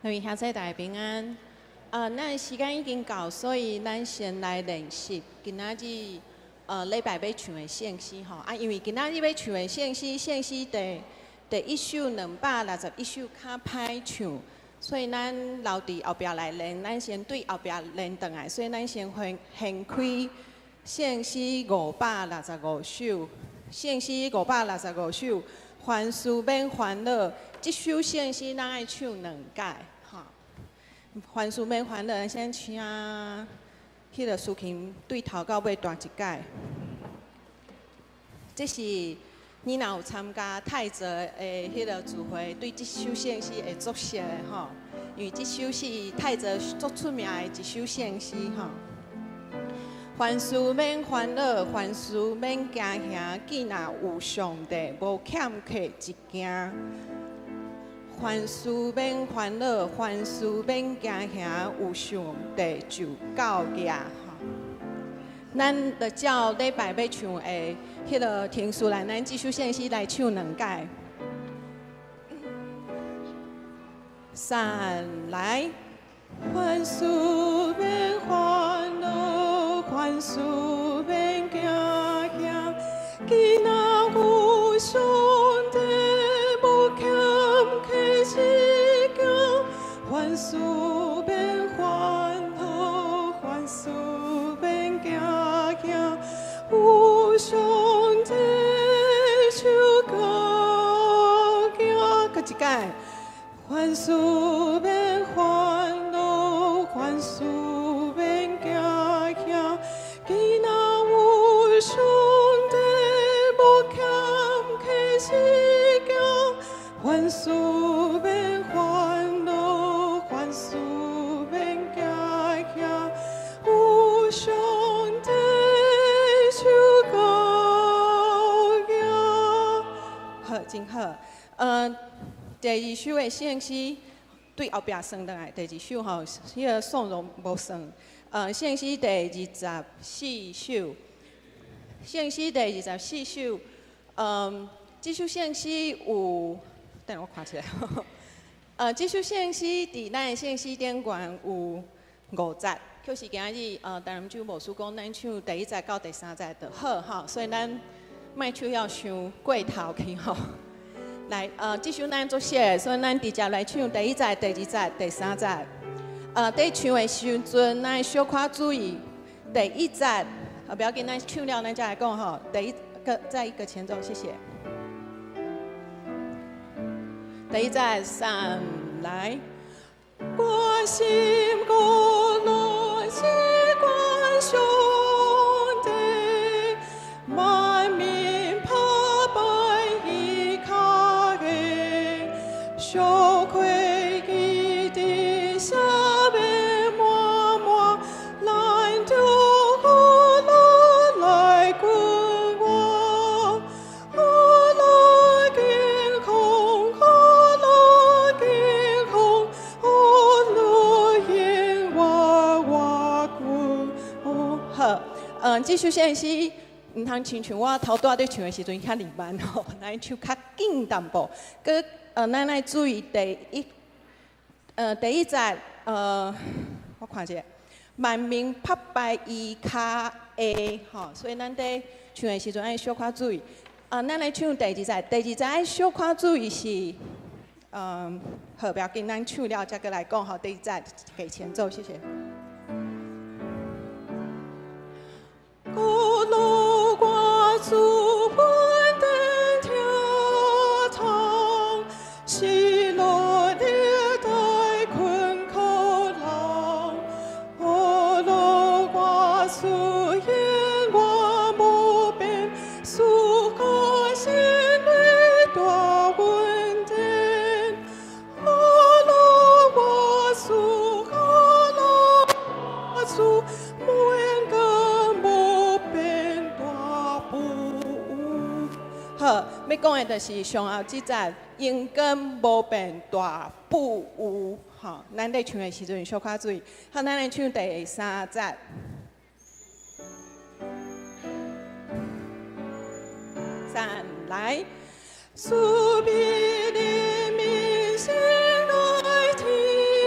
各位兄弟大家平安。咱时间已经到，所以咱先来练习今仔日礼拜要唱的圣诗吼。因为今仔日要唱的圣诗第一首261首较歹唱，所以咱留伫后壁来练。咱先对后壁练转来，所以咱先先开圣诗565首。圣诗565首，凡事免烦恼。这首圣诗咱爱唱2届，吼。凡事免烦恼，咱先请迄个苏琴对头到尾弹一届。这是你若有参加泰泽的迄个聚会，对这首圣诗会作识的吼。因为这首是泰泽足出名的一首圣诗吼。凡事免烦恼，凡事免惊吓，既若有上帝，无欠缺一件。凡事免烦恼，凡事免惊吓，有上帝就够额吼。咱就照礼拜要唱的迄个天书来，咱这首圣诗来唱2届。3来，凡事免烦恼，凡事免惊吓，既若有上帝，无欠缺一件。凡事免烦恼，凡事免惊吓，有上帝就够额。搁一届。凡事免烦恼，凡事免惊吓，既若有上帝，无欠缺一件。凡事免烦恼，凡事免惊吓，有上帝就够额。好，真好。第2首的圣诗对后壁算倒来，第2首吼，迄个宋荣无算。圣诗第24首，圣诗第24首，这首圣诗有，等我看起来。这首圣诗伫咱的圣诗典馆有5节，就是今仔日台南州牧师讲，咱唱第1节到第3节就好吼，所以咱莫唱要伤过头去吼。来，这首咱作写，所以咱直接来唱第1节、第2节、第3节。在唱的时阵，咱小可注意第1节，不要紧，咱唱了咱再来讲吼。再一个前奏，谢谢。第1节3来，关心过来是关上帝，万民怕拜伊卡个，羞愧伊的下边默默来丢我来滚我，我来惊恐，我来惊恐，我来引我滚。好，这首圣诗。唔通亲像我头拄仔在唱的时阵较慢吼，咱唱较紧淡薄。佮咱来注意第一节，我看者，万民拍败伊骹下吼，所以咱在唱的时阵爱小可注意。咱来唱第2节，第2节爱小可注意是，好，不要紧，咱唱了再过来讲吼。第1节给前奏，谢谢。主本登天堂，喜乐列代困苦人。我路挂树烟我无边，树高心里大稳定。我路挂树，我路挂树，每个无边大步。好，要讲的就是上后这节永根无变大不有，吼，咱在唱的时阵小可注意。好，咱来唱第3节。3来，苏比的民心爱听。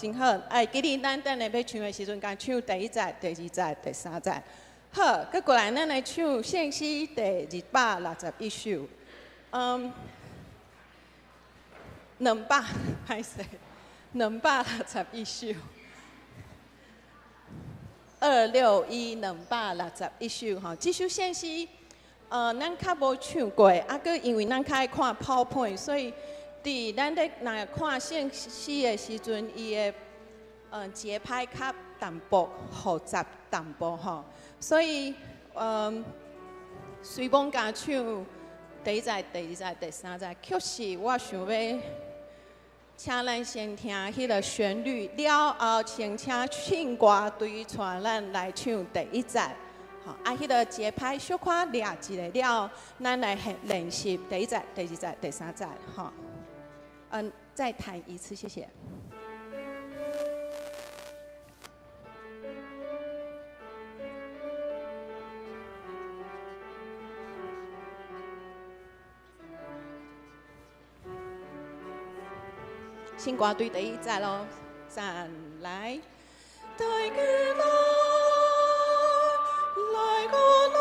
真好。哎，今日咱等下要唱的时阵，甲唱第1节、第2节、第3节。好，搁过来，咱来唱圣诗第261首。歹势，261首。261首吼，这首圣诗，咱较无唱过，啊，搁因为咱较爱看跑片，所以伫咱咧若看圣诗的时阵，伊的节拍较淡薄复杂淡薄吼，所以随便甲唱第1节、第2节、第3节，确实我想要。请咱先听迄个旋律，了后先请唱歌队带咱来唱第1节，吼，啊，迄个节拍小可抓一个了，咱来练习第1节、第2节、第3节，吼，再弹一次，谢谢。新歌队第1节咯，3来。大家来个老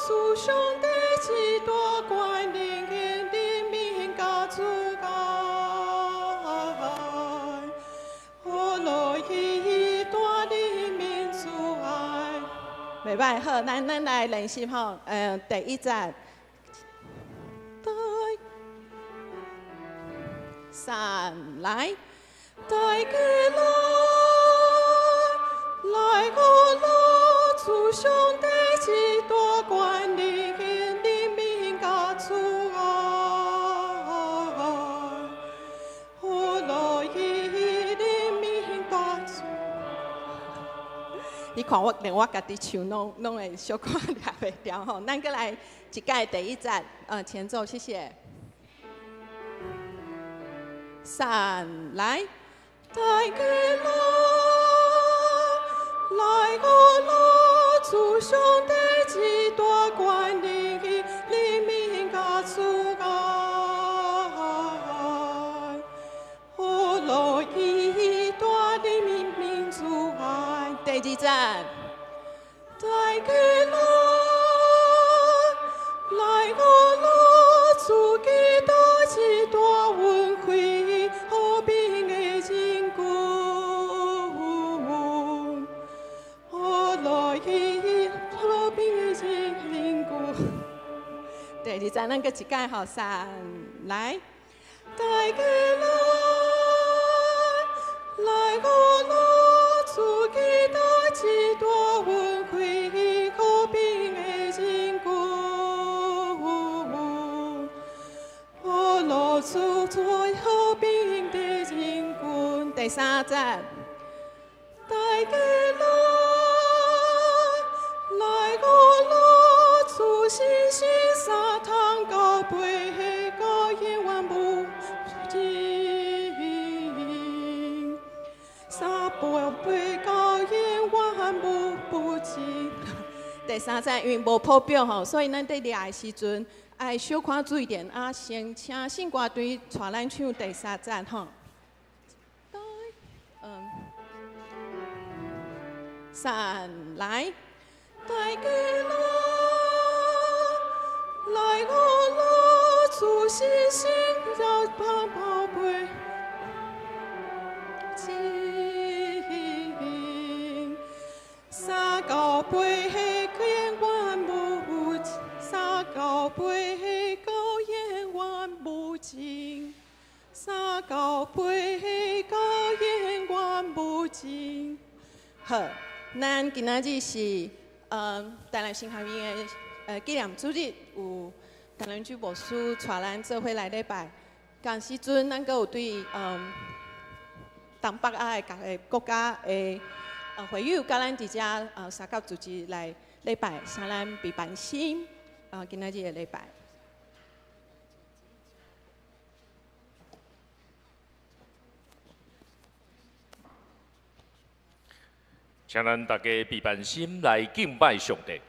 祖上帝一大关灵验的民家主爱，何来一大的民主爱？袂歹，好，咱来练习吼，第1节。3来，大家来个老祖上帝一大关灵验的民家主爱，何来伊的民家主？你看连我家己唱拢会小可抓袂牢吼，咱搁来一届第1节，前奏，谢谢。3来，大家来个老祖上帝一大关灵验的民家主爱，何来伊大的民主爱？第2节，大家来个老祖基督一大恩惠。和平的真君，何来伊和平的真君？第2节，咱搁一届吼，3来，大家来个老祖基督一大恩惠和平的真君，何来主在和平的真君？第3节，大家来个老祖信心三堂高背高永远无尽，三宝贝高永远无尽。第3节因为无谱表吼，所以咱在抓的时阵爱小可注意点啊，先请信歌队带咱唱第3节吼。3来，大家来个老祖信心要宝贝情，三高背永远无尽，三高背高永远无尽，三高背高永远无尽。好。咱今仔日是台南新学院的纪念主日，有台南主牧师带咱做伙来礼拜。同时阵，咱阁有对东北亚的各个国家的会友，甲咱伫遮三角组织来礼拜，请咱备办心今仔日的礼拜。请咱大家备办心来敬拜上帝。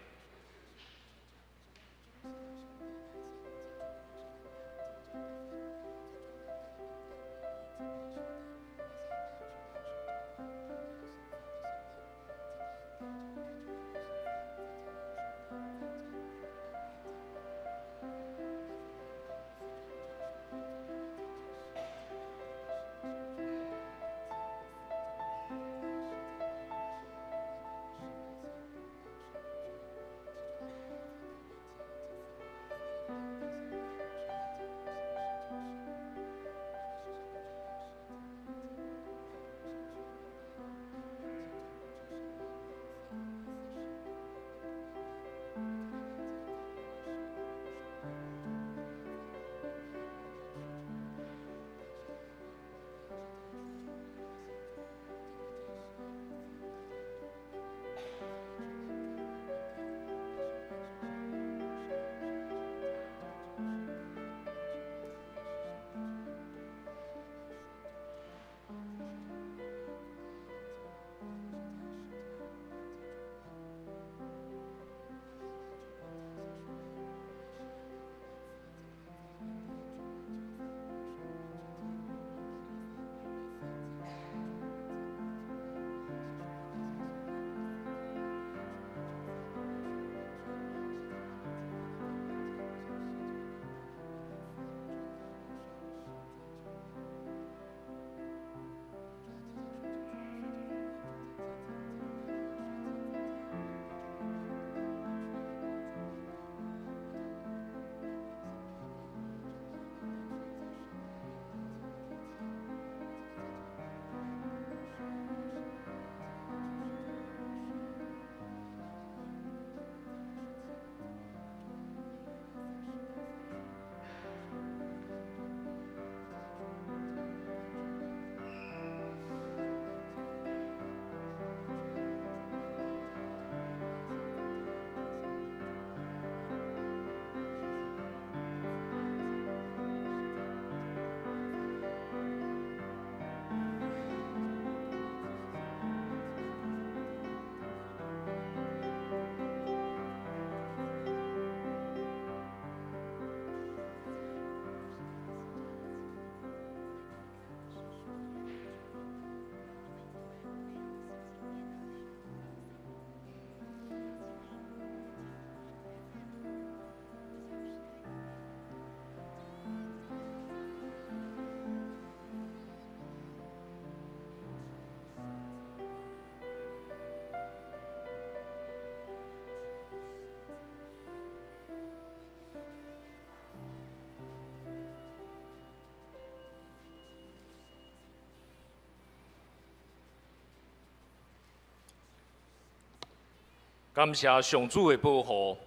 感谢上主的保护，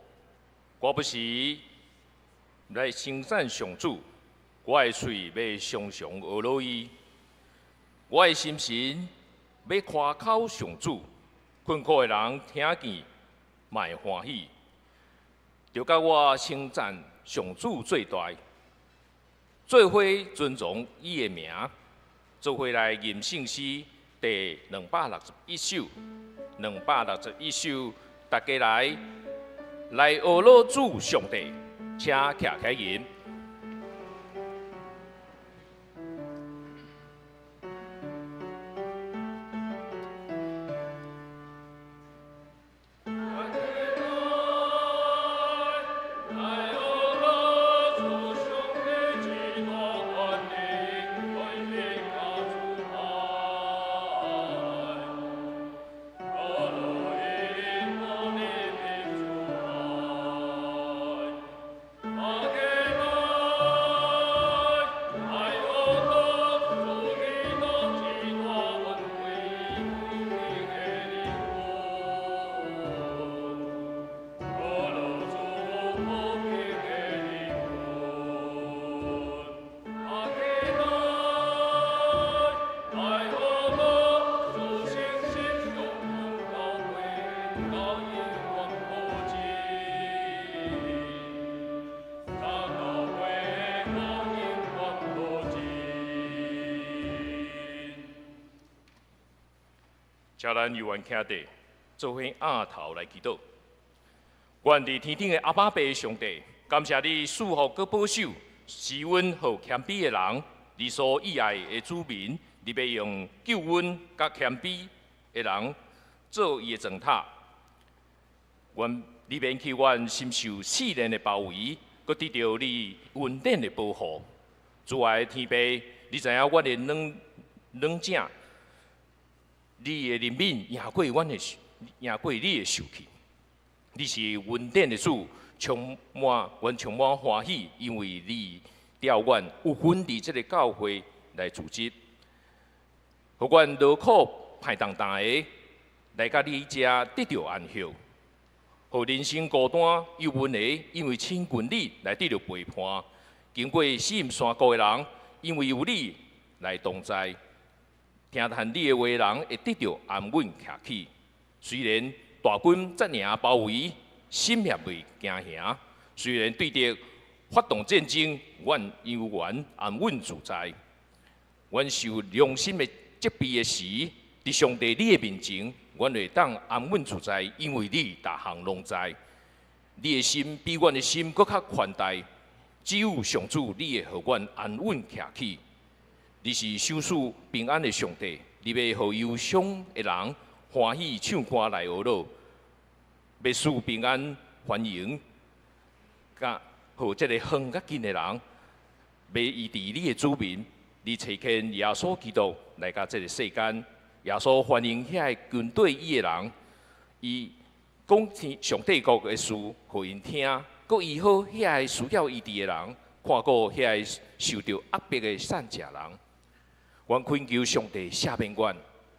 我不是来称赞上主，我的嘴要常常学落伊，我的心神要夸口上主，困苦的人听见卖欢喜，就甲我称赞上主最大，做伙尊重伊的名，做伙来吟圣诗第261首，261首。大家来学老主上帝，请徛起吟。请咱犹原徛地，做伙仰头来祈祷。愿伫天顶的阿爸爸上帝，感谢你赐福佮保守，是阮好谦卑的人，你所喜爱的子民，你要用救恩佮谦卑的人做伊的砖塔。愿你免去阮深受试炼的包围，佮得到你恩典的保护。主爱的天父，你知影阮的软正。你的怜悯赢过你的受气，你是恩典的主，充满欢喜，因为你调阮有份伫这个教会来组织，互阮劳苦歹重担的来甲你遮得到安息，互人生孤单忧闷的，因为亲近你来得到陪伴，经过死荫山谷的人，因为有你来同在。听谈你的话，人会得到安稳徛起。虽然大军遮尔包围，心也未惊吓。虽然对着发动战争，阮犹原安稳自在。阮受良心的责备的时，伫上帝你的面前，阮会当安稳自在，因为你大项拢知。你的心比阮的心搁较宽大，只有上主你会互阮安稳徛起。你是守护平安的上帝，你要互忧伤的人欢喜唱歌来学乐，要使平安欢迎，甲互这个远较近的人，要医治你的子民。你差遣耶稣基督来到这个世间，耶稣欢迎遐个军队伊的人，伊讲上帝国的事，互因听，佮医好遐个需要医治的人，看过遐个受到压迫的善食人。阮恳求上帝赦免阮，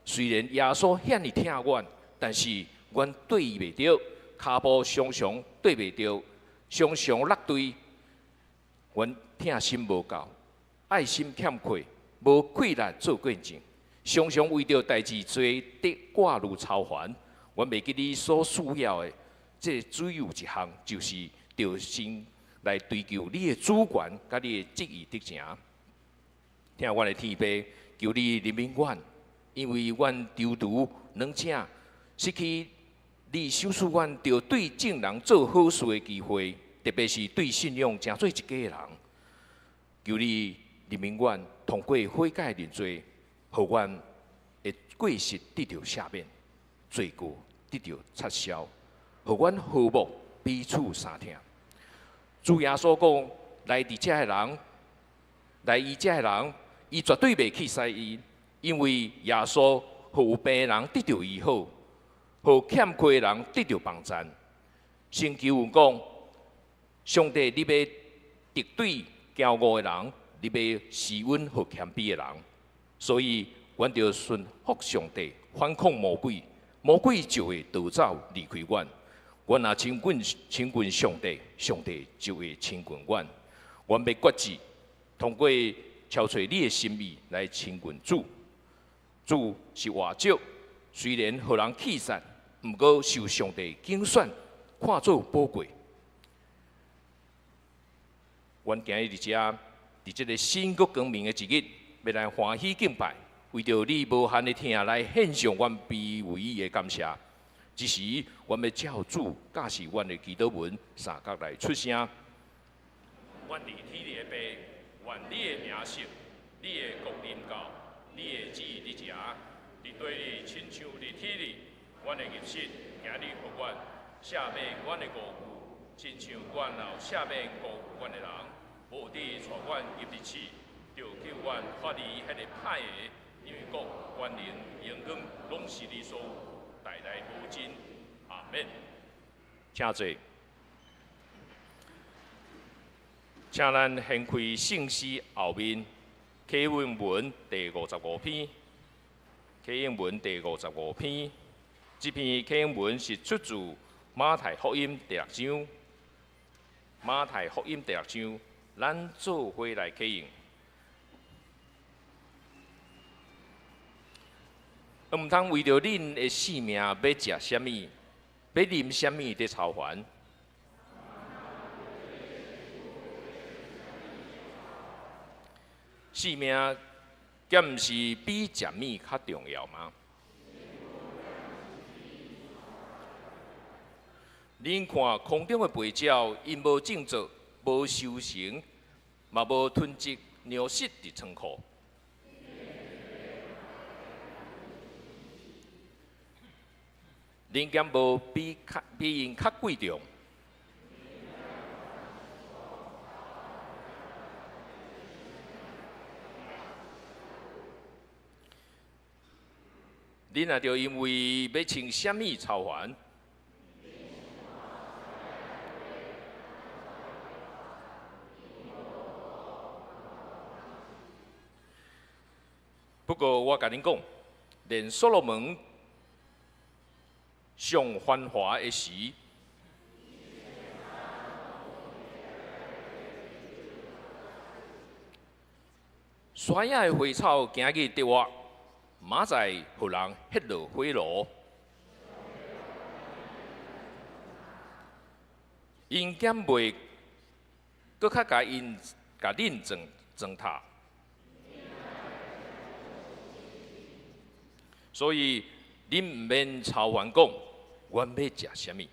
虽然耶稣遐尼疼阮，但是阮对伊袂着，骹步常常对袂着，常常落对。阮疼心无够，爱心欠缺，无气力做见证，常常为着代志做得挂虑操烦。阮袂记你所需要的，这只有一项，就是着心来追求你的主权，甲你的旨意得成。听阮的天父，求你怜悯阮，因为阮丢毒软正，失去你守护阮着对正人做好事的机会，特别是对信仰诚做一家的人。求你怜悯阮，通过悔改认罪，互阮的过失得到赦免，罪过得到撤销，互阮和睦彼此相听。主耶稣讲，来伫遮的人，来伊遮的人。伊绝对袂去使伊，因为耶稣互有病人得到医好，互欠缺人得到帮助。圣经有讲，上帝你要敌对骄傲的人，你要施恩互谦卑的人。所以，阮着顺服上帝，反抗魔鬼，魔鬼就会逃走离开阮。阮若亲近上帝，上帝就会亲近阮。阮要决志，通过敲找你的心意来亲近主。主是活石，虽然互人弃散，毋过受上帝拣选，看作宝贵。阮今日伫遮，伫即个新国光明的一日，要来欢喜敬拜，为着你无限的听来献上阮卑微的感谢。这时，阮要照主教示阮的祈祷文，三角来出声。阮伫天地的爸，愿你的名圣，你的国临到，你的旨意伫遮，伫地里亲像伫天里。阮的入息，今日互阮赦免阮的过误，亲像阮老赦免过误阮的人，无伫带阮入地去，就叫阮脱离迄个歹的，因为国、权能、荣光，拢是你所有，代代无尽。阿免。请坐。请咱掀开圣诗后面启应文第55篇。启应文第55篇，这篇启应文是出自马太福音第6章。马太福音第6章，咱做伙来启应。毋通为着恁的性命要食啥物，要啉啥物伫操烦。性命，敢毋是比食物较重要吗？恁看空中的飞鸟，因无种作，无收成，嘛无囤积粮食伫仓库。恁敢无比因较贵重？恁也着因为要穿啥物操烦？不过我甲恁讲，连所罗门上繁华的时，山野的花草今日得活，明仔互人焏落火炉。因减袂，搁较甲恁糟蹋。所以恁毋免操烦讲，阮要食啥物？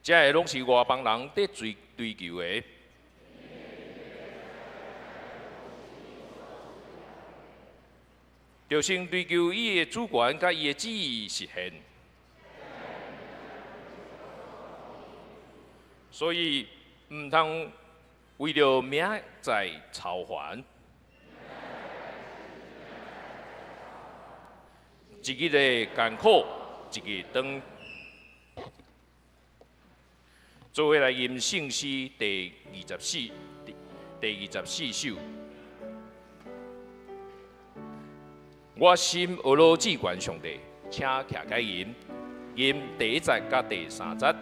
这个拢是外邦人在追求的。就先追求伊的主权甲伊的旨意实现。所以毋通为了明仔操烦，一日的艰苦，一日长。做伙来吟圣诗第24首。我心俄罗至关上帝，请徛开吟，吟第1节甲第3节。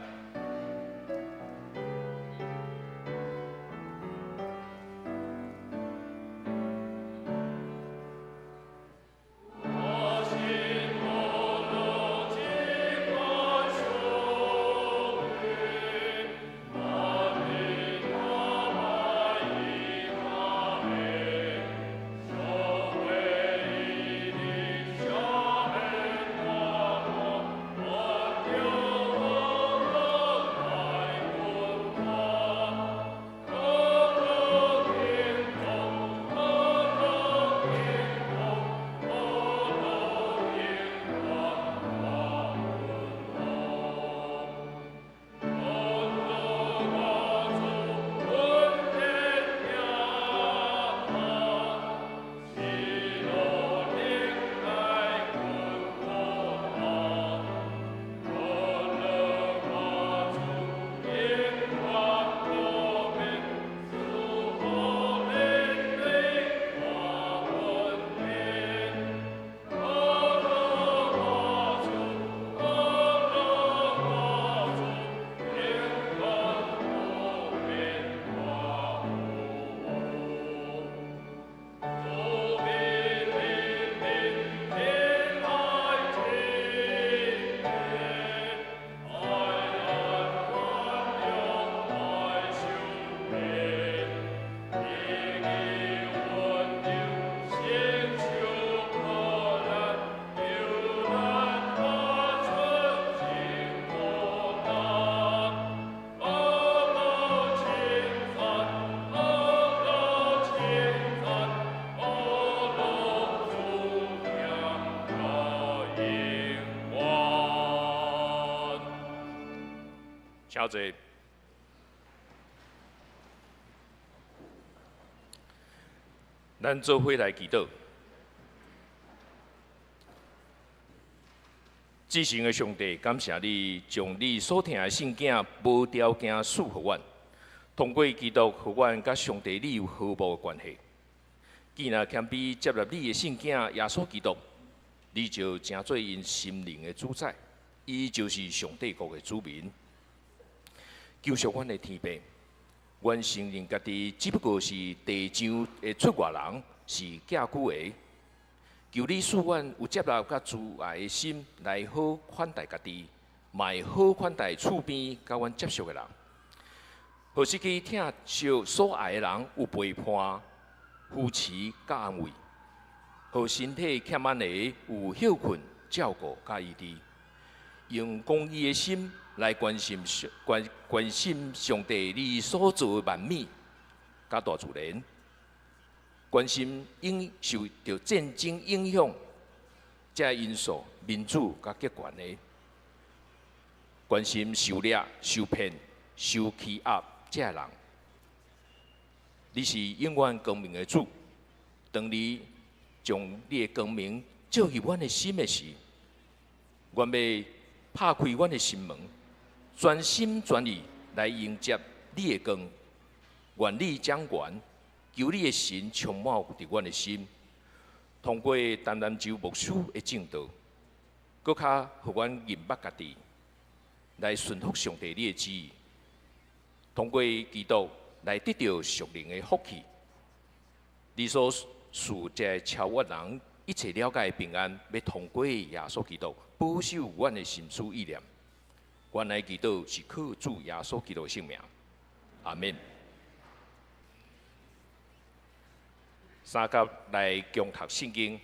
请坐。咱做伙来祈祷。至神的上帝，感谢你将你所听的圣经无条件赐予阮，通过基督，予阮甲上帝你有和睦的关系。既然谦卑接纳你的圣经耶稣基督，你就成做因心灵的主宰，伊就是上帝国的子民。救赎阮的天父，阮承认家己只不过是地上的出外人，是假古的。求你赐阮有接纳甲慈爱的心，来好款待家己，卖好款待厝边甲阮接触的人。何时去疼惜所爱的人有陪伴、扶持甲安慰，互身体欠安的有休困、照顾甲医治，用公义的心来关心上帝你所做的万美甲大自然。关心受到战争影响这因素，民主甲极权的；关心受掠、受骗、受欺压这人。你是永远光明的主，当你将你的光明照入阮的心的时，阮要拍开阮的心门，全心全意来迎接你的光。愿你掌权。求你的神充满伫阮的心，通过担任州牧师的正道，搁较互阮认捌家己，来顺服上帝你的旨意，通过基督来得到属灵的福气。你所赐这超越人一切了解的平安，要通过耶稣基督保守阮的心思意念。阮来祈祷是靠主耶稣基督的圣名，阿门。三甲来共读圣经。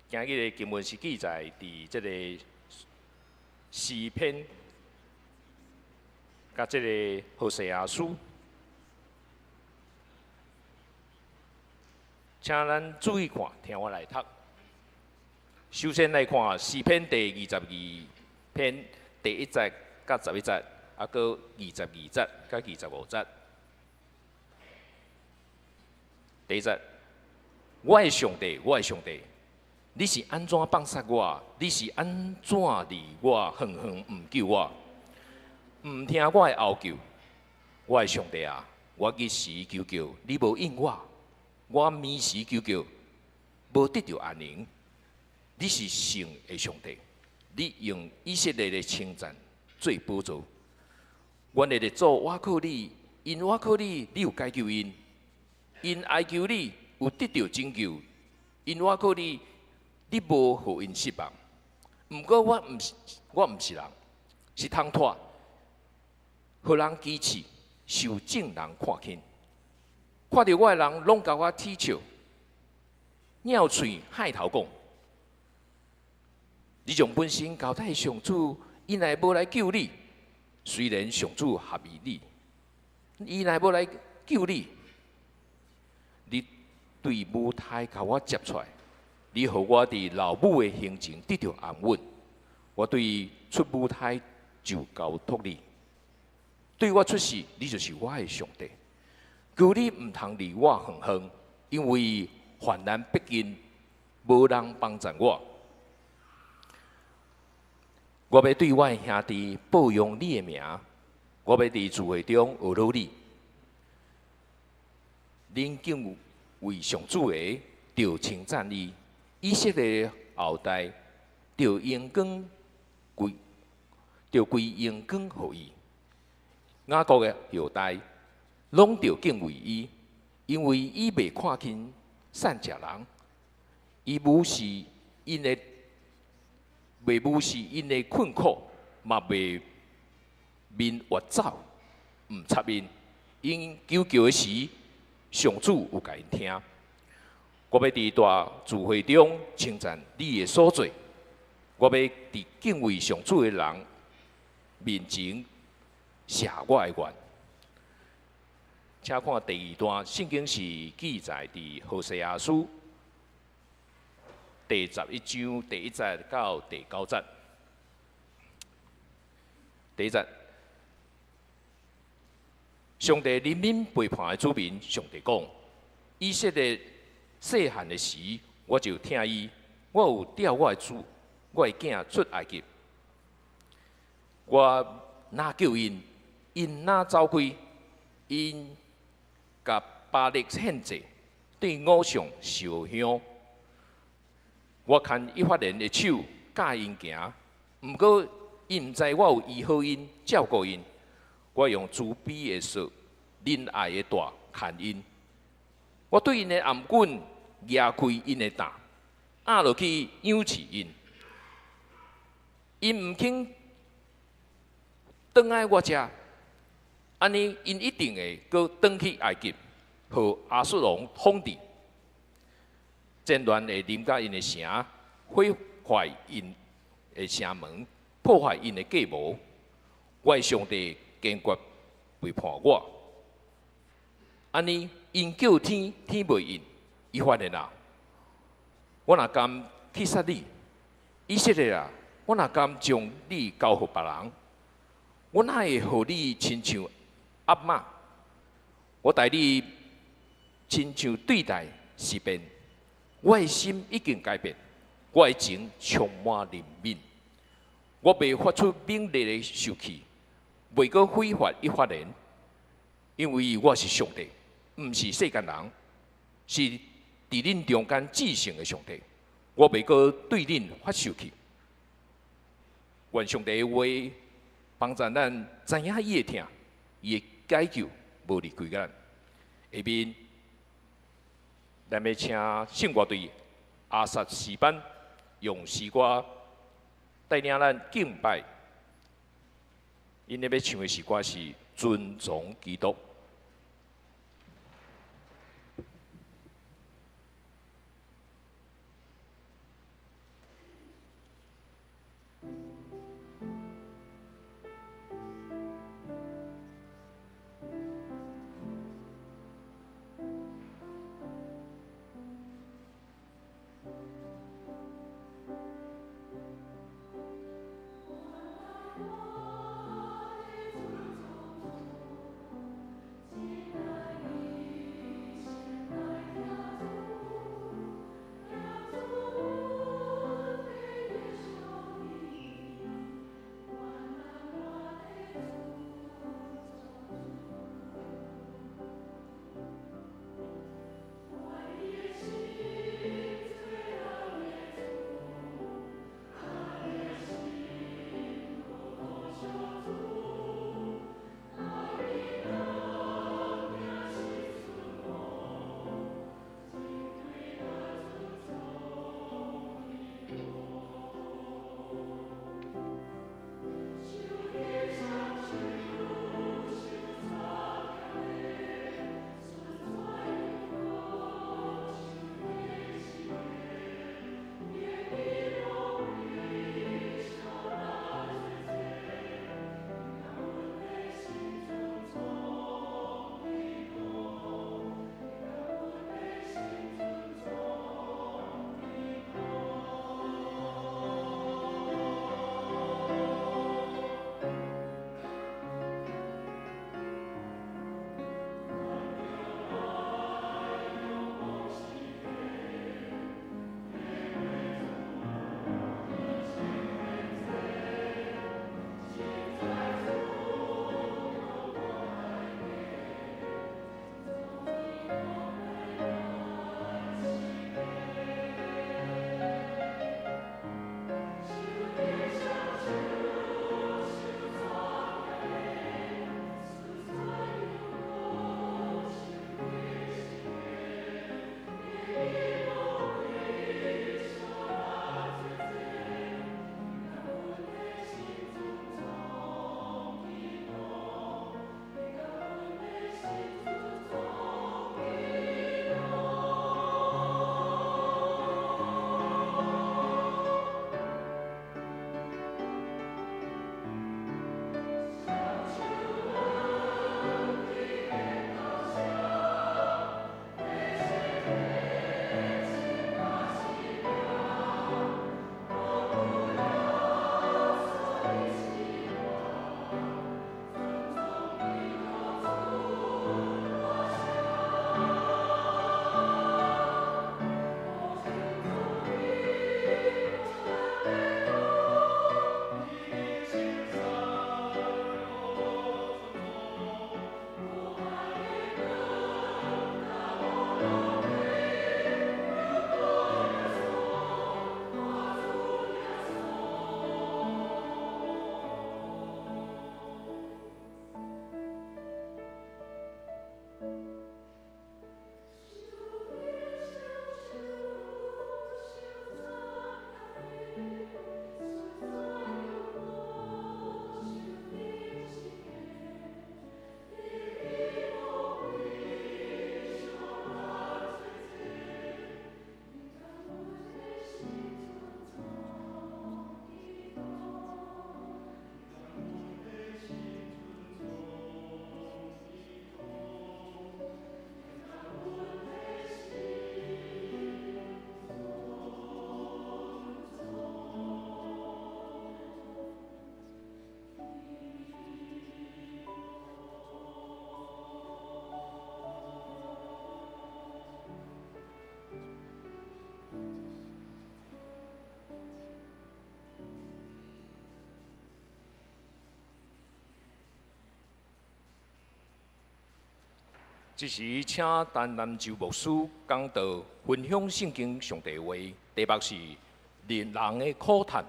今日的经文是记载伫这个诗篇，甲这个何西阿书。请咱注意看，听我来读。首先来看诗篇第22篇第1节甲11节，啊，搁22节甲25节。第一节，我的上帝，我的上帝，你是安怎放杀我？你是安怎离我远远唔救我？唔听我的呼救，我的上帝啊！我日时求救，你无应我；我眠时求救，无得到安宁。你是圣的上帝，你用以色列的称赞做宝座。阮的列祖，我靠你，因我靠你，你有解救因。因哀求你有得到拯救，因我靠你，你无互因失望。毋过我毋是人，是通拖，互人支持，受正人看轻。看到我的人，拢甲我踢笑，鸟喙害头讲。你将本身交代上主，伊乃无来救你。虽然上主合意你，伊乃无来救你。你对舞台甲我接出来，你互我伫老母的行程得到安稳。我对出舞台就交托你，对我出世，你就是我的上帝。求你毋通离我远远，因为患难逼近，无人帮助我。我要对我的兄弟报扬你的名，我要伫聚会中学努你。恁敬畏上主的，就称赞伊；以色列的后代，就荣光归荣光予伊。雅各的后代，拢着敬畏伊，因为伊袂看轻善食人，伊袂无视因的困苦，嘛袂面越走，毋插因。因求救的时，上主有甲因听。我要伫大聚会中称赞你的所做，我要伫敬畏上主的人面前谢我的愿。请看第2段，圣经是记载伫何西阿书第11章第1节到第9节。第一节，上帝人民背叛的主民，上帝讲：以色列细汉的时，我就听伊，我有调我的主，我的囝出埃及。我哪叫因，因哪走开，因甲巴力献祭，对偶像烧香。我看以法莲的手教因行，毋过因毋知我有医好因，照顾因。我用慈悲的手、仁爱的大看因。我对因的颔棍压开因的胆，压落去养饲因。因毋肯转来我遮，安尼因一定会搁转去埃及，互亚述王统治。战乱会临到因的城，毁坏因的城门，破坏因的计谋。我的上帝坚决背叛我。安尼，因叫天，天袂应，伊发现啊，我若甘去杀你，以色列啊，我若甘将你交互别人，我哪会互你亲像阿妈？我待你亲像对待士兵。我的心已经改变，我的情充满怜悯。我袂发出猛烈的受气，袂搁挥发一发言，因为我是上帝，毋是世间人，是伫恁中间至圣的上帝。我袂搁对恁发受气。愿上帝的话帮助咱知影伊的疼，伊的解救无离开咱。下面，咱要请圣乐队阿萨诗班用诗歌带领咱敬拜。因咧要唱的诗歌是《尊崇基督》。这时，请陈南州牧师讲道分享圣经上帝话，题目是“人的苦叹，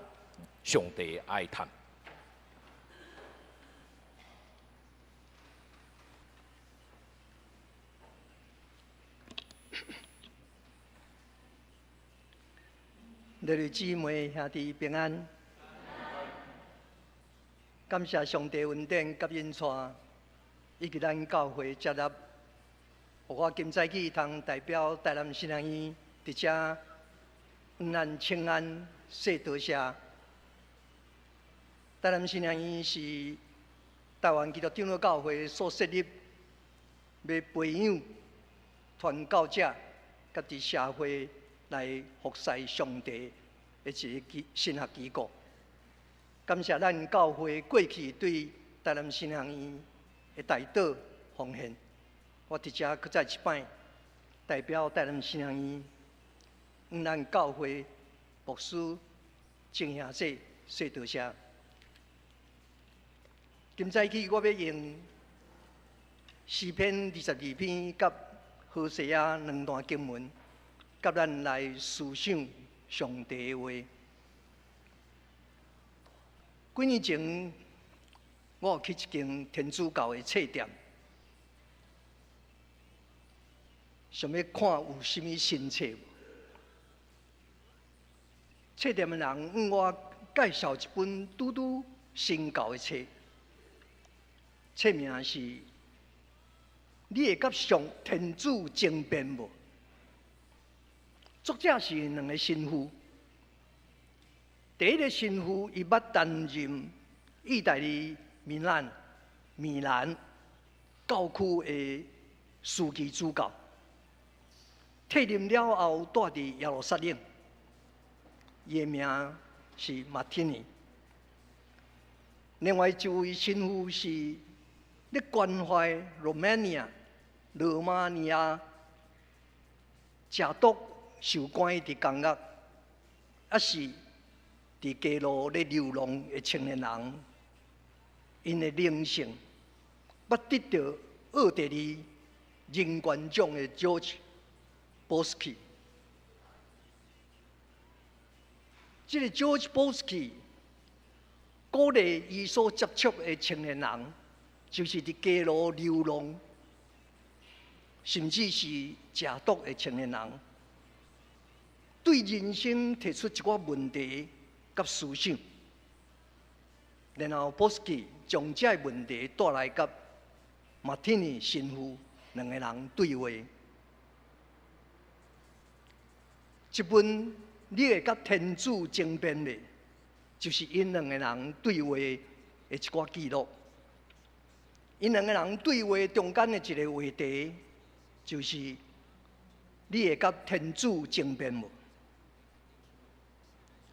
上帝哀叹”。各位姊妹兄弟平安，感谢上帝恩典甲恩赐，以及咱教会接纳，互我今早起通代表台南新人院伫遮向咱请安说多谢。台南新人院是台湾基督长老教会所设立，要培养传教者，甲伫社会来服侍上帝的一个神学机构。感谢咱教会过去对台南新人院的大岛奉献，我伫遮搁再一摆代表台南新人院，向咱教会牧师郑兄弟说多谢。今早起我要用诗篇22篇甲何西阿两段经文，甲咱来思想上帝的话。几年前，我有去一间天主教的册店，想要看有啥物新册无。册店的人向我介绍一本拄拄新教的册，册名是《你会甲上天主争辩无》。作者是两个神父。第一个神父，伊捌担任意大利米兰教区的司机主教，退任了后住伫耶路撒冷，伊的名是马天尼。另外一位神父是咧关怀罗马尼亚假毒受关伫监狱，也是伫街路咧流浪的青年人，因的灵性捌得到奥地利人权奖的 George Bosky。这个 George Bosky 鼓励伊所接触的青年人，就是伫街路流浪，甚至是食毒的青年人，对人生提出一寡问题甲思想，然后 Bosky 将这个问题带来甲马天尼神父两个人对话。这本你会甲天主争辩的，就是因两个人对话的一寡记录。因两个人对话中间的一个话题，就是你会甲天主争辩无？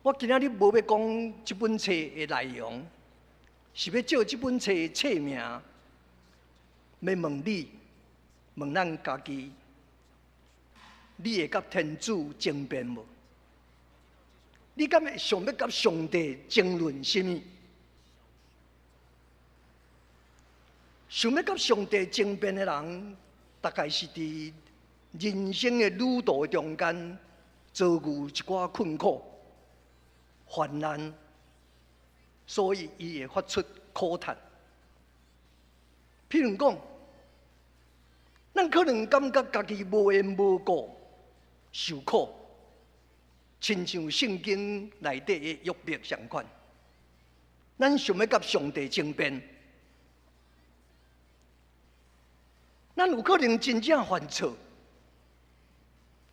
我今仔日无要讲这本册的内容，是要照这本册的册名，要问你，问咱家己，你会甲天主争辩无？你敢会想要甲上帝争论什么？想要甲上帝争辩的人，大概是伫人生的旅途中间遭遇一寡困苦、患难，所以伊会发出苦叹。譬如讲，咱可能感觉家己无缘无故受苦，亲像圣经内底的约伯相款。咱想要甲上帝争辩，咱有可能真正犯错，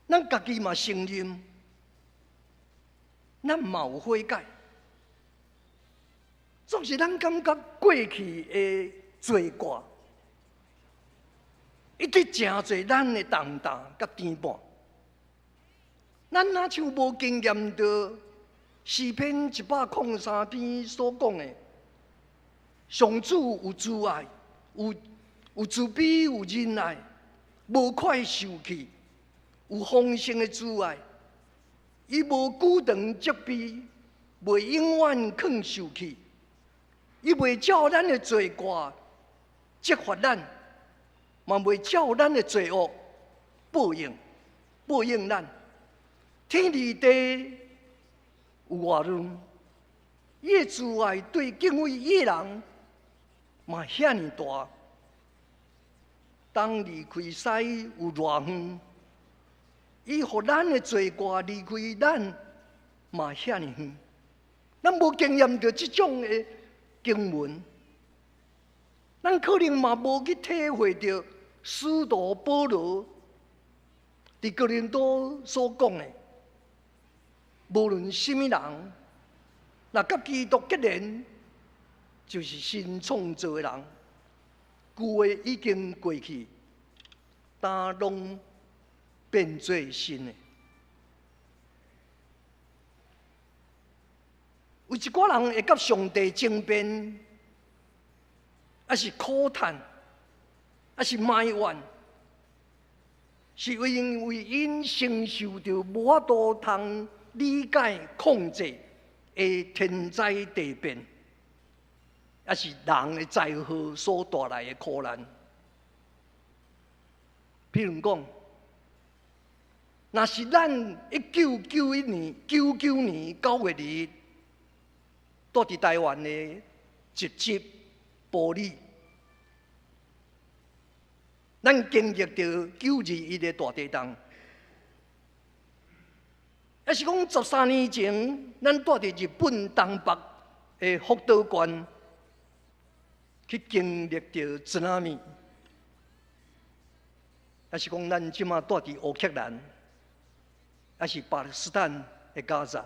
咱家己嘛承认，咱嘛有悔改，总是咱感觉过去的罪过，一直真侪咱的重担甲颠簸。咱哪像无经验到诗篇103篇所讲的，上主有慈爱，有慈悲，有仁爱，无快受气，有丰盛的慈爱。伊无久长责备，袂永远肯受气。伊袂照咱的罪过责罚咱，嘛袂照咱的罪恶报应咱。天地地有偌润，伊的慈爱对敬畏伊的人嘛遐尼大。当离开师有偌远，伊互咱的罪过离开咱嘛遐尼远。咱无经验到即种的经文，咱可能嘛无去体会到使徒保罗伫哥林多所讲的，无论什么人，若甲基督结连，就是新创造的人。旧的已经过去，但拢变做新的。有一寡人会甲上帝争辩，还是苦叹，还是埋怨，是因为因承受着无法度通理解控制的天灾地变。也是人的灾祸所带来的苦难。譬如讲，若是咱1991年、99年9月日，住伫台湾的一级暴力，咱经历着921的大地震，也是讲13年前，咱住伫日本东北的福岛县。去经历着津波，还是讲咱即马住伫乌克兰，还是巴勒斯坦的加沙，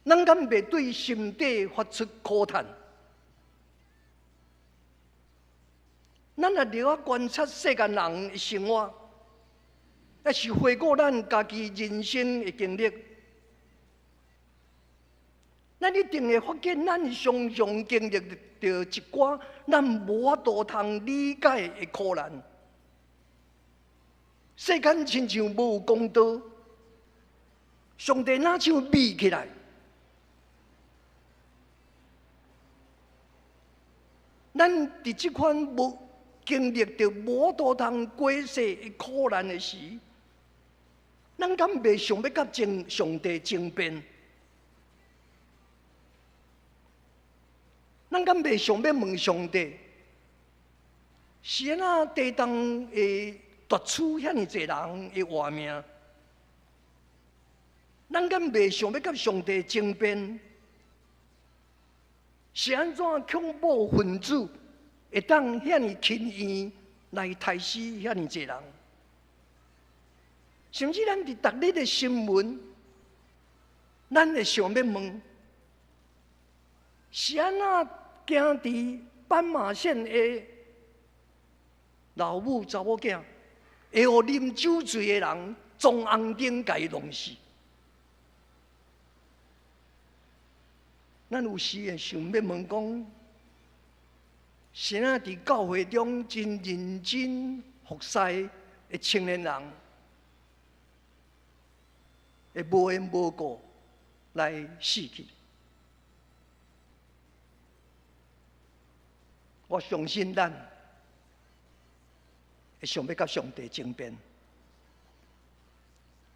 咱敢袂对心底发出苦叹？咱也了啊观察世间人的生活，还是回顾咱家己人生的经历。咱一定会发现，咱常常经历着一寡咱无法度通理解的苦难。世间亲像无有公道，上帝哪像美起来？咱伫即款无经历着无法度通过世的苦难的时，咱敢袂想要甲上帝争辩？咱敢袂想要问上帝，是安那地动会夺取遐尼侪人的活命？咱敢袂想要甲上帝争辩，是安怎恐怖分子会当遐尼轻易来杀死遐尼侪人？甚至咱伫逐日的新闻，咱会想要问。是安那行伫斑马线的老母查某囝，会互啉酒醉的人装红灯，甲伊弄死？咱有时会想要问讲，是安伫教会中真认真服侍的青年人，会无缘无故来死去？我相信咱会想要甲上帝争辩。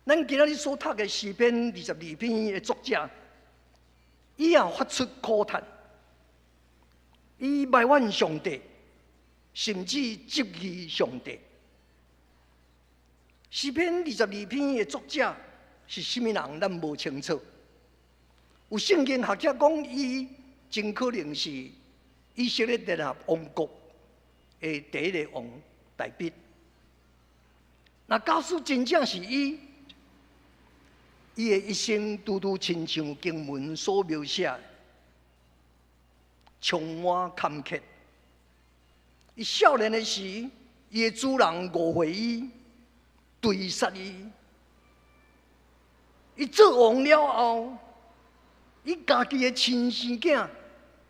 咱今仔日所读的诗篇22篇的作者，伊也发出苦叹，伊埋怨上帝，甚至质疑上帝。诗篇22篇的作者是甚么人，咱无清楚。有圣经学者讲，伊真可能是以色列联合王国的第一个王大卫。那假使真正是伊的一生拄拄亲像经文所描写，充满坎坷。伊少年的时，伊的主人误会伊，追杀伊。伊做王了后，伊家己的亲生囝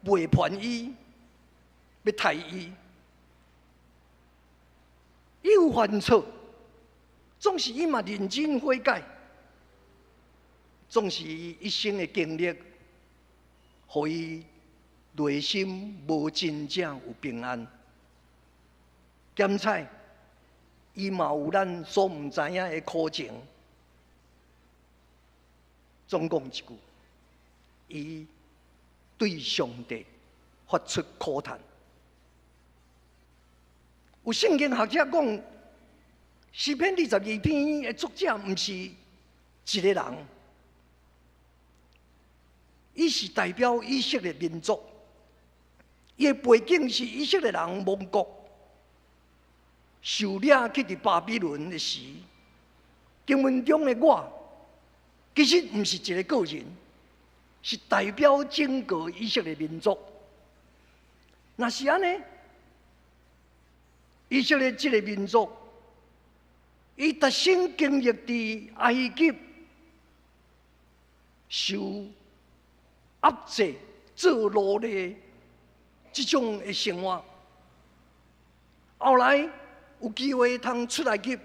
背叛伊。要杀伊，伊有犯错，总是伊嘛认真悔改，总是伊一生的经历，予伊内心无真正有平安。点彩，伊嘛有咱所毋知影的苦情。总讲一句，伊对上帝发出苦叹。有圣经学者讲，诗篇22篇的作者毋是一个人，伊是代表以色列民族。伊的背景是以色列人亡国，受掠去伫巴比伦的时，经文中的我，其实毋是一个个人，是代表整个以色列民族。若是安尼，以色列这个民族，伊特生经历伫埃及受压制、做奴隶这种的生活，后来有机会通出来去，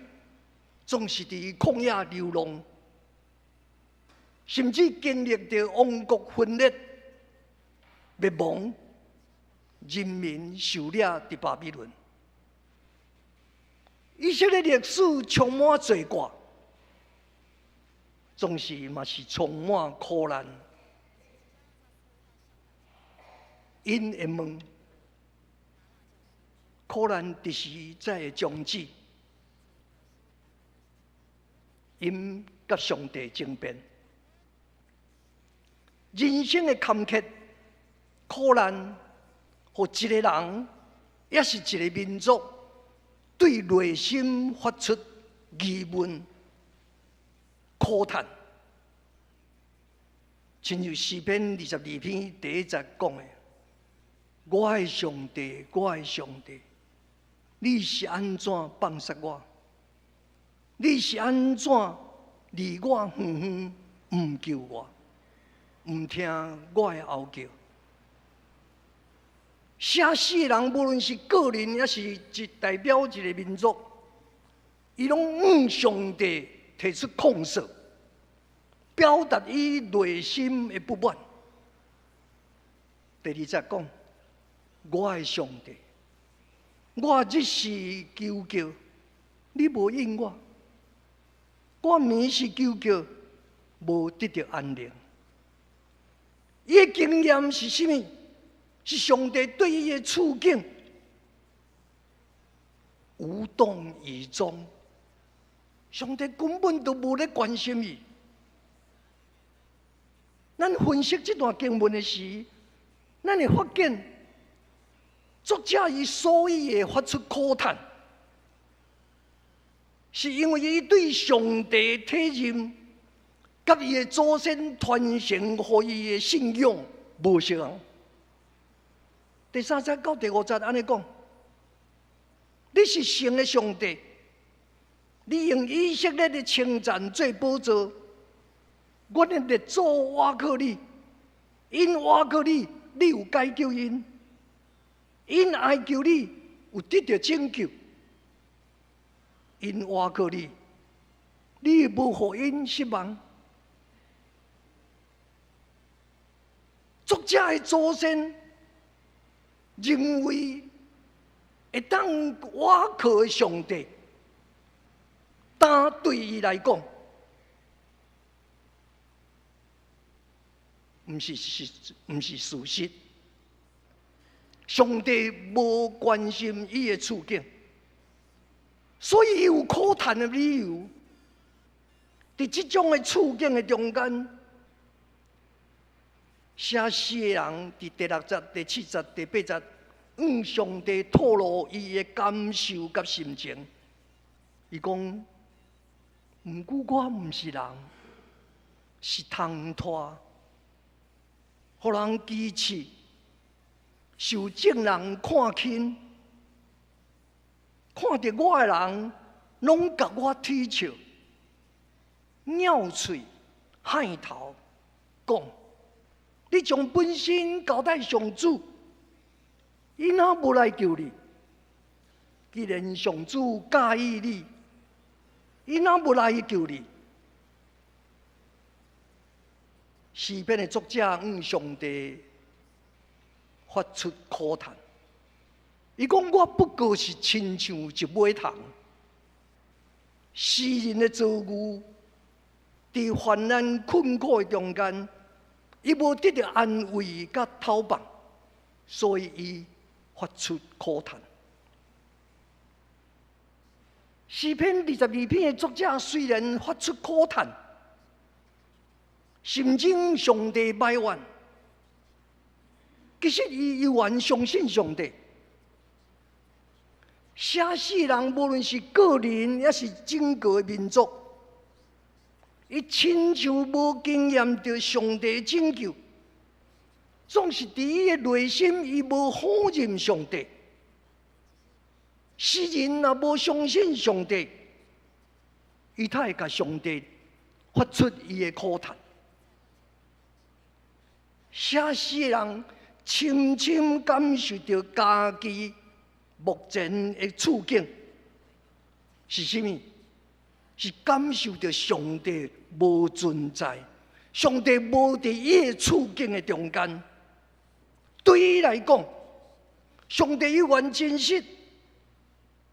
总是伫旷野流浪，甚至经历着王国分裂、灭亡，人民受掠伫巴比伦。以色列历史充满罪过，总是嘛是充满苦难。因会问：苦难何时才会终止？因甲上帝争辩，人生的坎坷、苦难，互一个人，也是一个民族，对内心发出疑问、苦叹。亲像诗篇22篇第1节讲的。我的上帝，我的上帝，你是安怎放杀我？你是安怎离我远远，唔救我，唔听我的哀叫？写诗的人，无论是个人，也是一代表一个民族，伊拢向上帝提出控诉，表达伊内心的不满。第2节讲。我的上帝，我日时求叫，你无应我；我暝时求叫，无得到安宁。伊的经验是甚么？是上帝对伊的处境无动于衷，上帝根本都无咧关心伊。咱分析这段经文的时，咱会发现。作者伊所以会发出苦叹，是因为伊对上帝体认，甲伊的祖先传承予伊的信仰无相同。第3节到第5节安尼讲，你是神的上帝，你用以色列的称赞做宝座，我的列祖倚靠你，因倚靠你，你有解救因。因哀求你有得到拯救，因倚靠你，你无互因失望。作者的祖先认为会当倚靠的上帝，但对伊来讲，毋是事实。上帝无关心伊的处境，所以有苦叹的理由。在这种的处境的中间，写诗的人在第6节、第7节、第8节，向上帝吐露伊的感受甲心情。伊讲：毋过我毋是人，是通拖，互人讥刺。受众人看轻，看到我的人，拢甲我踢笑，鸟喙害头，讲：你将本身交代上主，伊哪无来救你？既然上主介意你，伊哪无来救你？诗篇的作者向上帝发出苦叹，伊讲我不过是亲像一尾虫，诗人的遭遇，伫患难困苦的中间，伊无得到安慰甲讨棒，所以伊发出苦叹。诗篇22篇的作者虽然发出苦叹，心情上帝埋怨，其实伊依然相信上帝。写诗人无论是个人，也是整个的民族，伊亲像无经验着上帝拯救，总是伫伊的内心，伊无否认上帝。诗人若无相信上帝，伊才会甲上帝发出伊的苦叹。写诗的人深深感受到家己目前的处境是甚物？是感受到上帝无存在，上帝无伫伊的处境的中间。对伊来讲，上帝依然真实。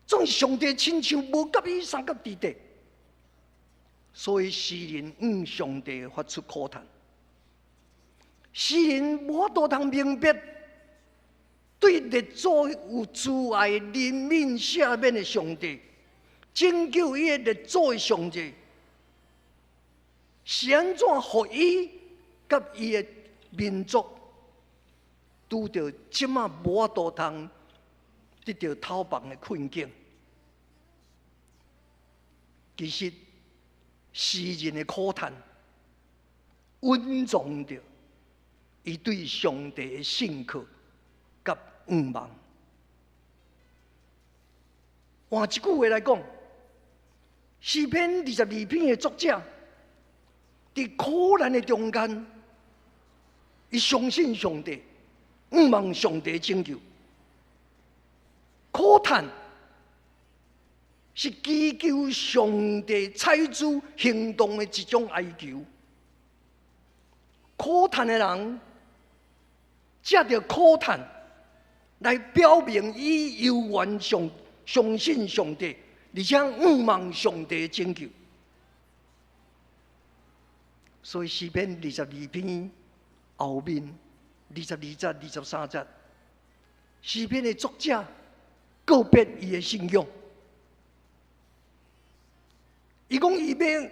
总是上帝亲像无甲伊三角地带，所以诗人向上帝发出苦叹。诗人无法度通明白，对列祖有慈爱、怜悯、赦免的上帝，拯救伊的列祖的上帝，是安怎互伊甲伊的民族拄到即马无法度通得到讨棒的困境？其实，诗人的苦叹，蕴藏着伊对上帝的信靠甲仰望。换一句话来讲，诗篇22篇的作者，伫苦难的中间，伊相信上帝，仰望上帝拯救。苦叹是祈求上帝采取行动的一种哀求。苦叹的人，借着苦叹来表明伊悠远相信上帝，而且仰望上帝的拯救。所以诗篇22篇后面22节、23节，诗篇的作者告别伊的信仰。伊讲伊要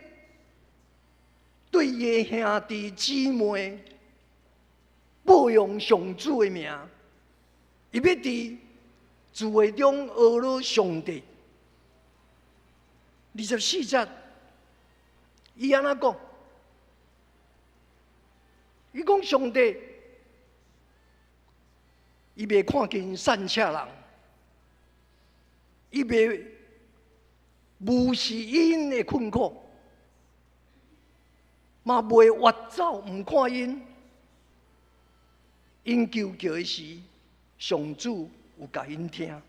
对伊的兄弟姊妹保养上主的名，伊要伫聚会中学了上帝。24节，伊安怎讲？伊讲上帝，伊袂看见善车人，伊袂无视因的困苦，嘛袂越走唔看因。因求叫的时，上主有甲因听。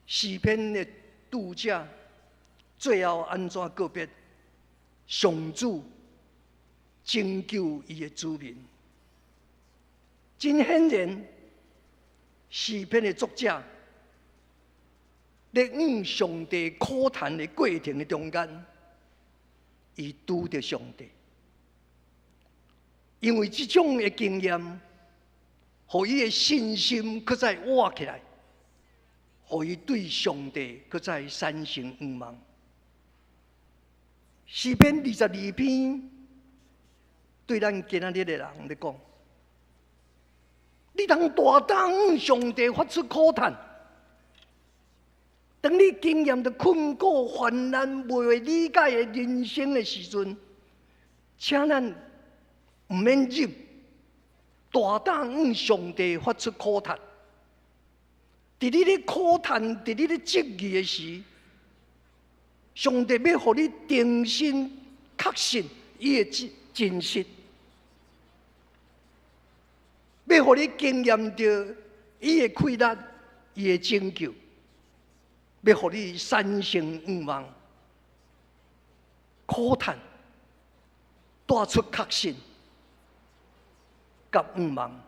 诗篇的读者最后安怎告别？上主拯救伊的子民。真显然，诗篇的作者在向上帝苦叹的过程的中间，伊拄着上帝。因为这种的经验，互伊的信心搁再活起来，互伊对上帝搁再产生仰望。诗篇22篇对咱今仔日的人来讲，你通大胆向上帝发出苦叹。当你经验着困苦、患难、未会理解的人生的时阵，请咱唔免忍，大胆向上帝发出苦叹。伫你咧苦叹、伫你咧质疑的时，上帝要互你定心确信伊的真实，要互你经验着伊的快乐、伊的拯救，要互你产生仰望。苦叹带出确信，甲愿望。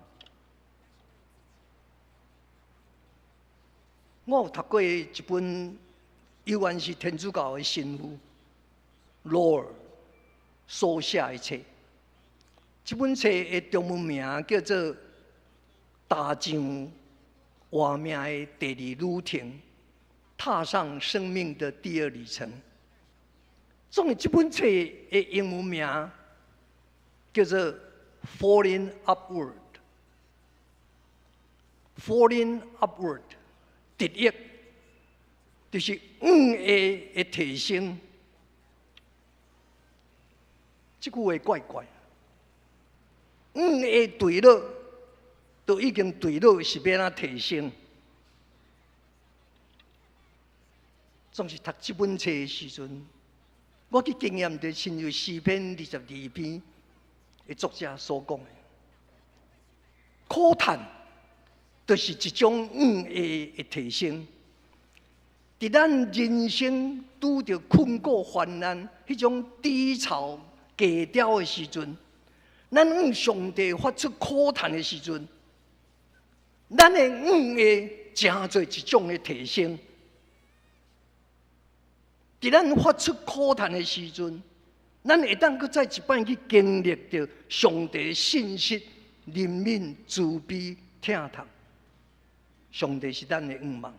我有读过一本犹原是天主教的神父 Lord 所写的册。这本册的中文名叫做《踏上活命的第二旅程》，踏上生命的第二旅程。总之，这本册的英文名叫做《Falling Upward》。Falling Upward。直译就是的提升，这句话怪怪。的对了，都已经对了，是要怎提升？总是读这本册的时阵，我去经验着亲像诗篇22篇的作者所讲的，苦叹。就是一种的提升。在咱人生拄着困苦患难、迄种低潮低调的时阵，咱向上帝发出苦叹的时阵，咱的真做一种的提升。在咱发出苦叹的时阵，咱会当搁再一摆去经历着上帝的信息、怜悯、慈悲、疼痛。上帝是咱的愿望。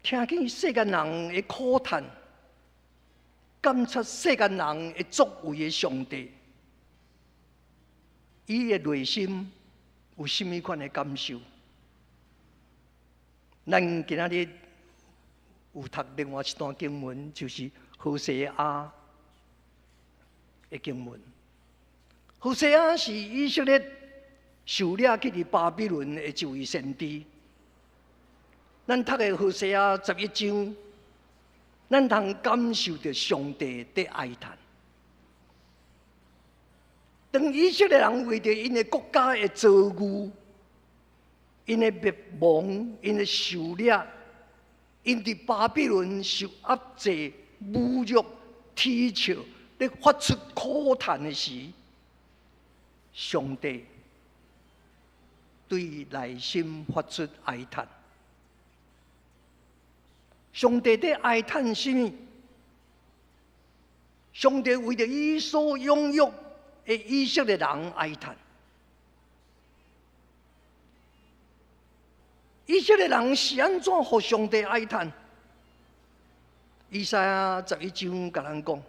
听见世间人的苦叹，感察世间人的作为的上帝，伊的内心有甚物款的感受？咱今仔日有读另外一段经文，就是何西阿的经文。何西阿是以色列受掠去巴比伦的一位先知。咱读的何西阿11章，咱通感受到上帝的哀叹。当以色列人为着因的国家的遭遇、因的灭亡、因的受掠、因伫巴比伦受压制、侮辱、踢笑，咧发出苦叹的时，上帝对内心发出哀叹。上帝在哀叹什么？上帝为着伊所拥有的以色列人哀叹。以色列人是安怎互上帝哀叹？以赛亚11章甲咱讲。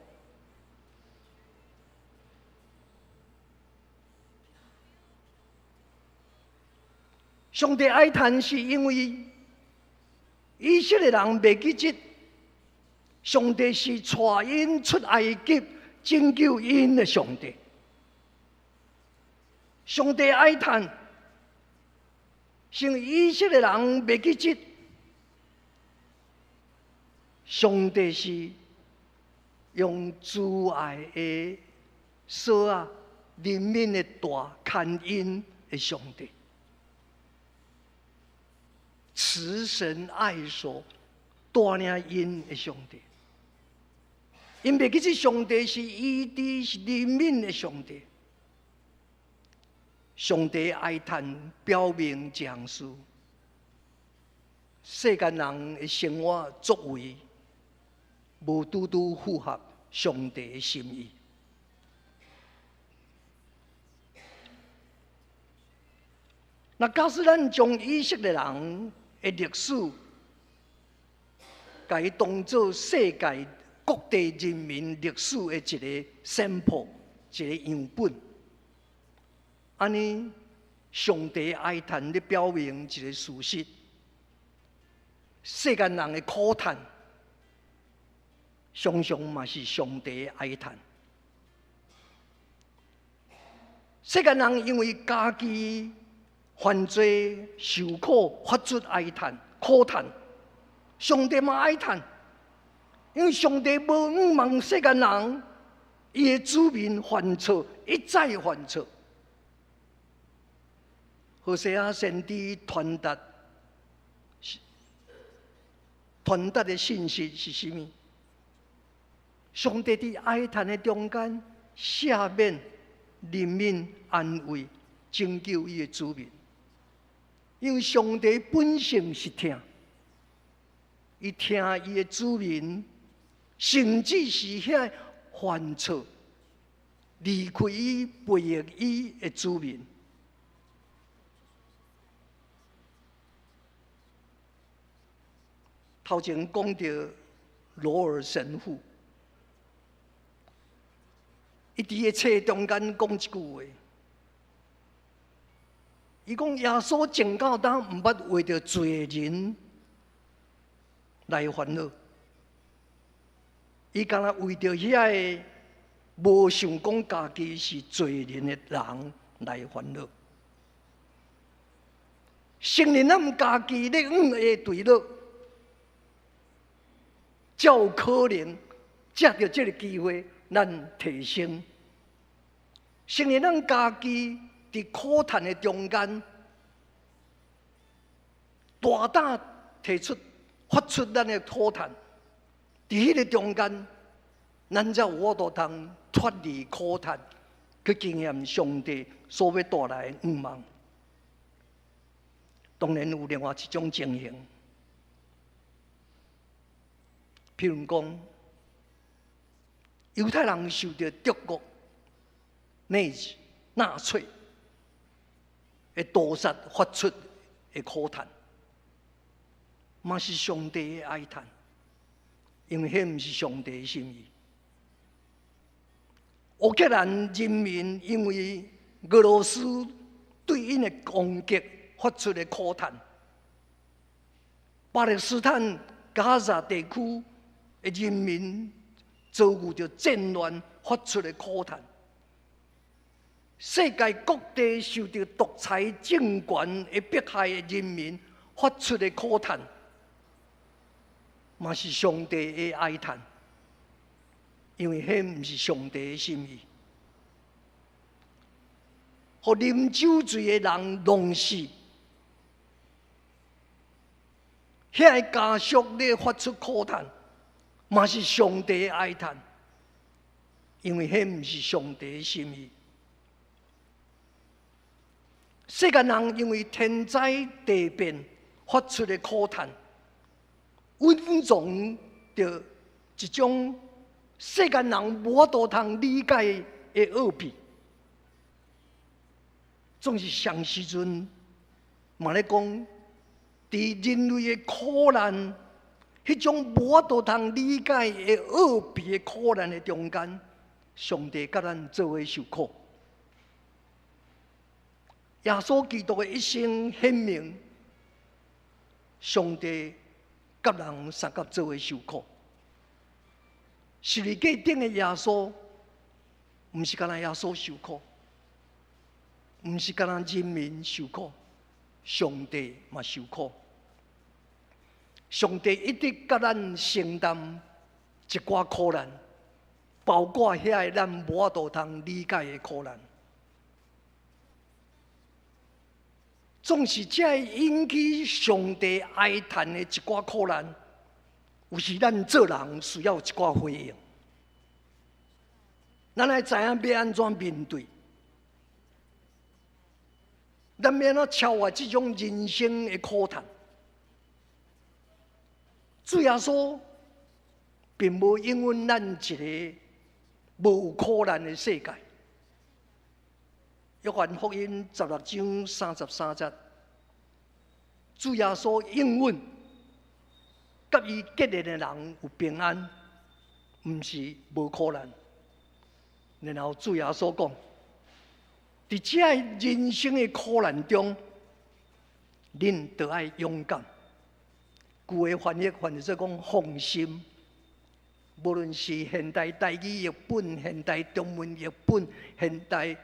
上帝哀叹是因为以色列人未记得，上帝是带因出埃及、拯救因的上帝。上帝哀叹，是因为以色列人未记得，上帝是用慈爱的手啊、怜悯的大看因的上帝。慈神爱所带领因的上帝，因袂记这上帝是医治、是怜悯的上帝。上帝哀叹表明这样事，世间人的生活作为无拄拄符合上帝的心意。那假使咱将以色列人的历史，甲伊当作世界各地人民历史的一个sample，一个样本，安尼上帝哀叹咧表明一个事实：世间人的苦叹，常常嘛是上帝的哀叹。世间人因为家己犯罪受苦，发出哀叹、苦叹，上帝嘛哀叹，因为上帝无望世间人伊的子民犯错，一再犯错。何西阿先知传达的信息是什么？上帝伫哀叹的中间赦免、怜悯、安慰、拯救伊的子民。因为上帝本性是听，伊听伊的子民，甚至是遐犯错、离开伊、背逆伊的子民。头前讲到罗尔神父，伊伫个册中间讲一句话，伊讲耶稣正到当毋捌为着罪人来烦恼，伊敢若为着遐个无想讲家己是罪人的人来烦恼。承认咱家己咧的对了，才有可能借着这个机会，咱提升。承认咱家己伫苦难的中间，大胆提出、发出咱的苦难，伫迄个中间，咱才有法度通脱离苦难，去经验上帝所要带来的愿望。当然有另外一种情形，譬如讲，犹太人受到德国纳粹的屠杀发出的苦难，嘛是上帝的哀叹，因为迄毋是上帝的心意。乌克兰人民因为俄罗斯对因的攻击发出的苦难，巴勒斯坦加沙地区的人民遭遇着战乱发出的苦难，世界各地受到独裁政权的迫害的人民发出的苦难，嘛是上帝的哀叹，因为迄毋是上帝的心意。互啉酒醉的人弄死，遐个家属咧发出苦难，嘛是上帝的哀叹，因为迄毋是上帝的心意。世间人因为天灾地变发出的苦难，蕴藏着一种世间人无法度通理解的奥秘。总是上时阵，嘛咧讲，伫人类的苦难，迄种无法度通理解的奥秘的苦难的中间，上帝甲咱做伙受苦。耶稣基督的一生显明，上帝甲人三甲做伙受苦。十字架顶的耶稣，毋是干那耶稣受苦。毋是干那人民受苦，上帝嘛受苦。上帝一直甲咱承担一寡苦难，包括遐个咱无法度通理解的苦难。总是这会引起上帝哀叹的一寡苦难，有时咱做人需要一寡回应。咱来知影要安怎面对。咱免怎超越这种人生的苦难。主耶稣并无应允咱一个无苦难的世界。约翰福音16章33节，主耶稣应允，甲伊结连的人有平安，毋是无苦难。然后主耶稣讲，在这人生的苦难中，恁就要勇敢。旧的翻译做讲放心。无论是现代台语译本、现代中文译本、现代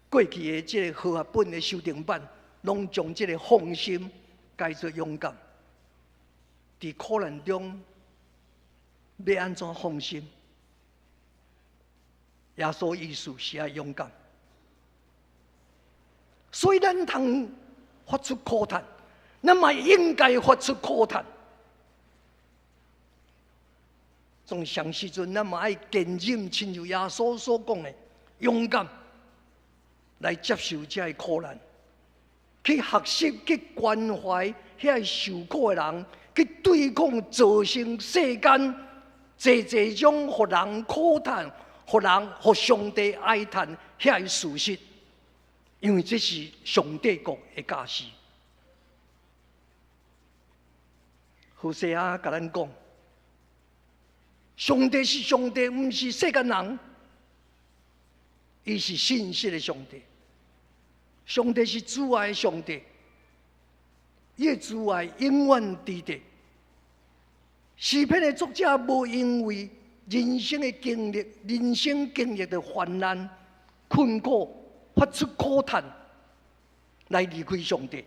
过去的这个和合本的修订版，拢将这个放心改做勇敢。在苦难中，要安怎放心？耶稣意思是要勇敢。所以咱通发出苦难，咱嘛应该发出苦难。从上时阵，咱嘛爱坚忍，亲像耶稣所讲的，勇敢来接受这个苦难，去学习，去关怀遐受苦的人，去对抗造成世间种种互人苦叹、互上帝哀叹遐个事实，因为这是上帝国的假事。何西阿甲咱讲，上帝是上帝，毋是世间人。伊是信实的上帝，上帝是主爱的上帝，伊的主爱永远伫地。诗篇的作者无因为人生经历的患难、困苦，发出苦叹来离开上帝。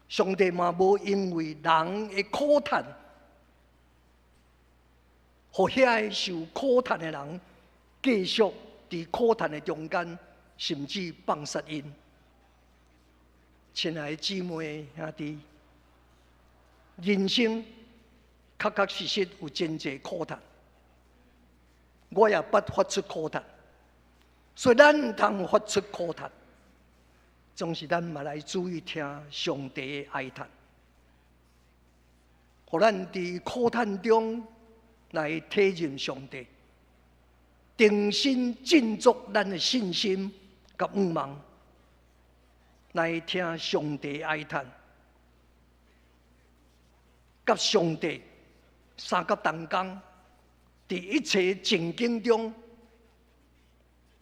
上帝嘛无因为人的苦叹，互遐个受苦叹的人继续伫苦叹的中间，甚至放杀因。亲爱的姊妹兄弟，人生确实有真济苦叹，我也捌发出苦叹，所以咱毋通发出苦叹。总是咱嘛来注意听上帝的哀叹，互咱伫苦叹中来体认上帝，定心振作咱的信心甲愿望，来听上帝的哀叹，甲上帝三角同工，伫一切情境中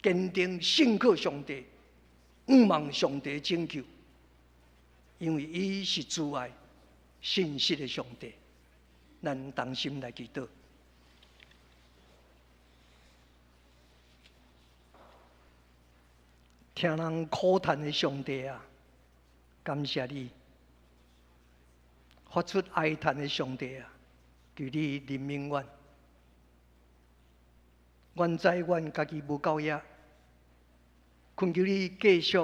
坚定信靠上帝。仰望上帝拯救，因为伊是主爱、信实的上帝。咱同心来祈祷，听人苦叹的上帝啊，感谢你；发出哀叹的上帝啊，求你怜悯阮。阮知阮家己无够野。恳求你继续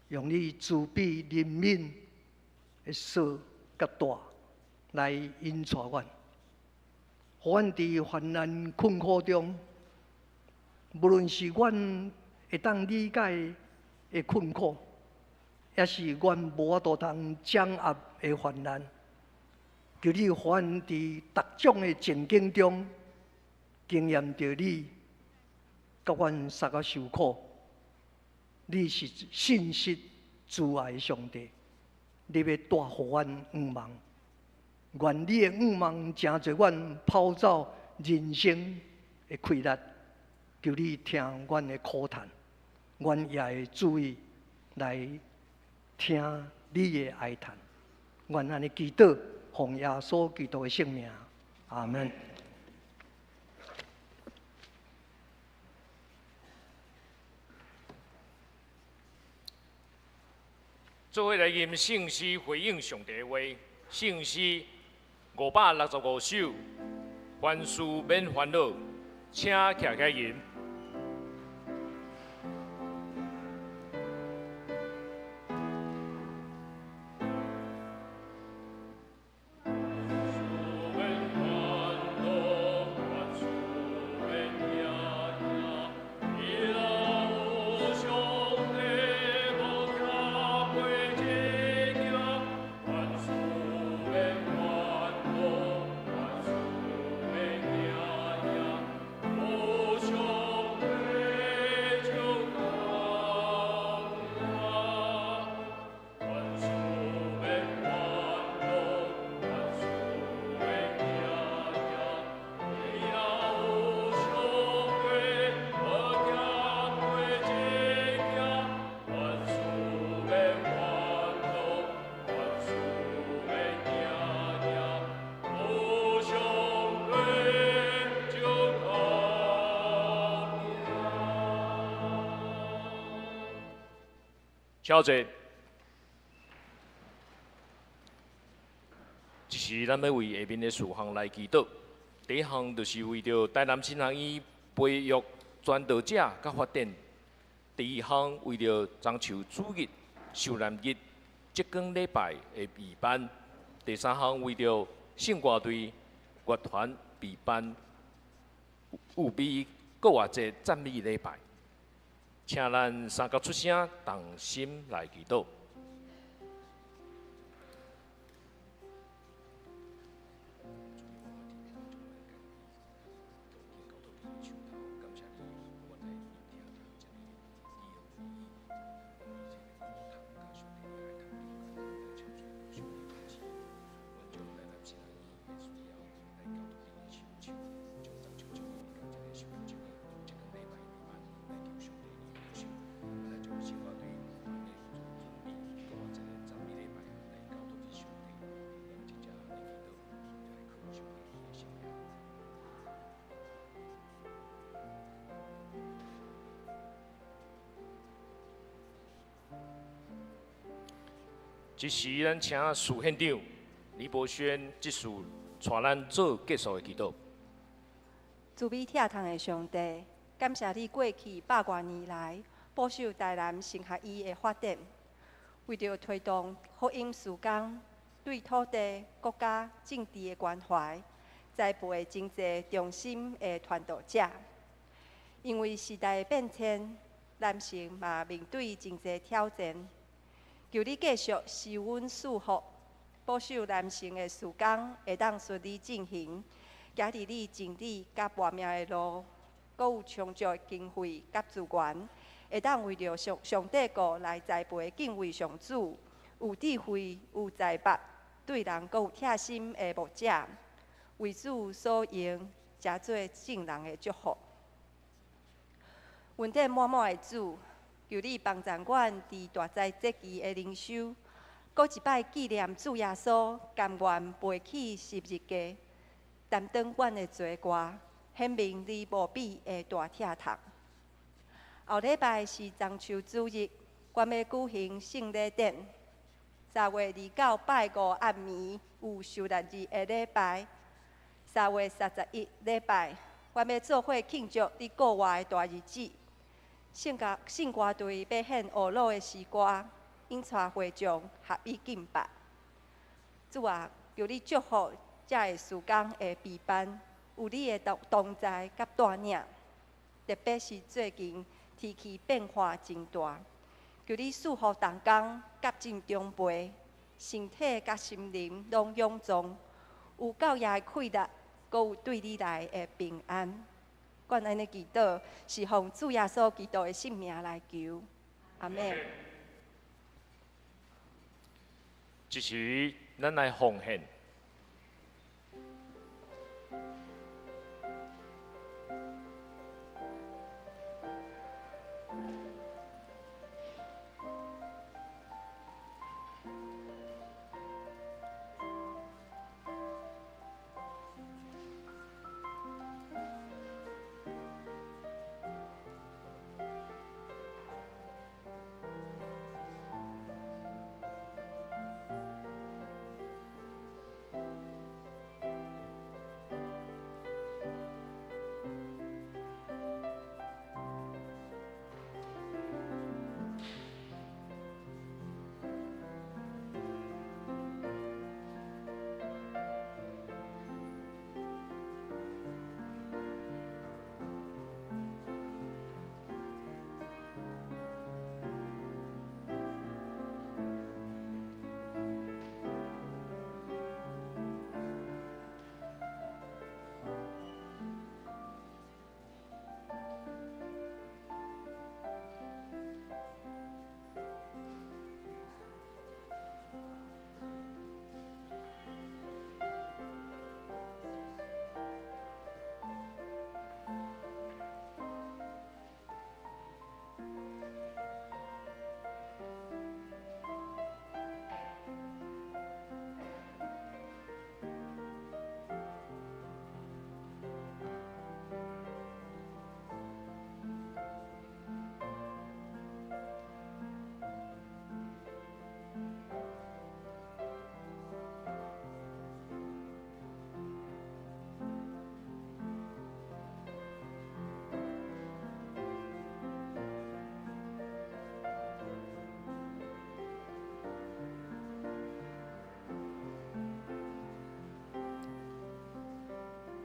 用你慈悲怜悯的手甲大来引带阮，互阮伫患难困苦中，无论是阮会当理解的困苦，也是阮无法度通掌握的患难，求你互阮伫各种的情境中经验到你，甲阮三个受苦。你是信实慈爱的上帝，你要带互阮愿望，愿你的愿望成就阮跑走人生的困难，求你听阮的苦叹，阮也会注意来听你的哀叹。愿安尼祈祷，奉耶稣基督的圣名，阿门。做伙来吟圣诗回应上帝的话，圣诗565首，凡事免烦恼，请徛起吟。请坐。一时咱要为下面的事项来祈祷。第一项就是为着台南新学院培育传道者甲发展；第二项为着中秋主日、受难日、节光礼拜的预办；第三项为着圣歌队乐团备办有比搁偌济赞美礼拜，请咱三角出声，同心来祈祷。这时，咱请署县长李博轩即时带咱做结束的祈祷。慈悲疼痛的上帝，感谢你过去百多年来保守台南神学医的发展，为着推动福音事工，对土地、国家、政治的关怀，栽培真侪忠心的传道者。因为时代的变迁，男性嘛面对真侪挑战。求你继续施恩赐福，保守男性的事工会当顺利进行，行伫你真理甲活命的路，阁有充足的经费甲资源，会当为着上帝国来栽培敬畏上主，有智慧、有才华，对人阁有贴心的牧者，为主所用，诚做圣人的祝福。恩典满满的主。求你帮助阮伫大灾节期的灵修，搁一摆纪念主耶稣甘愿背起十字架，担当阮的罪过，显明你无比的大疼痛。后礼拜是中秋主日，阮要举行圣礼典。3月29拜5暗暝有受难日的礼拜，3月31礼拜，阮要做伙庆祝你国外的大日子。圣歌队要献俄罗的诗歌，引带会众合一敬拜。主啊，求你祝福这个事工的备办，有你的同在甲带领。特别是最近天气变化真大，求你赐福同工甲正中培，身体甲心灵拢勇壮，有教业的气力，阁有对你来的平安。阮安尼祈祷，是奉主耶稣基督的圣名来求，阿门。这时，咱来奉献。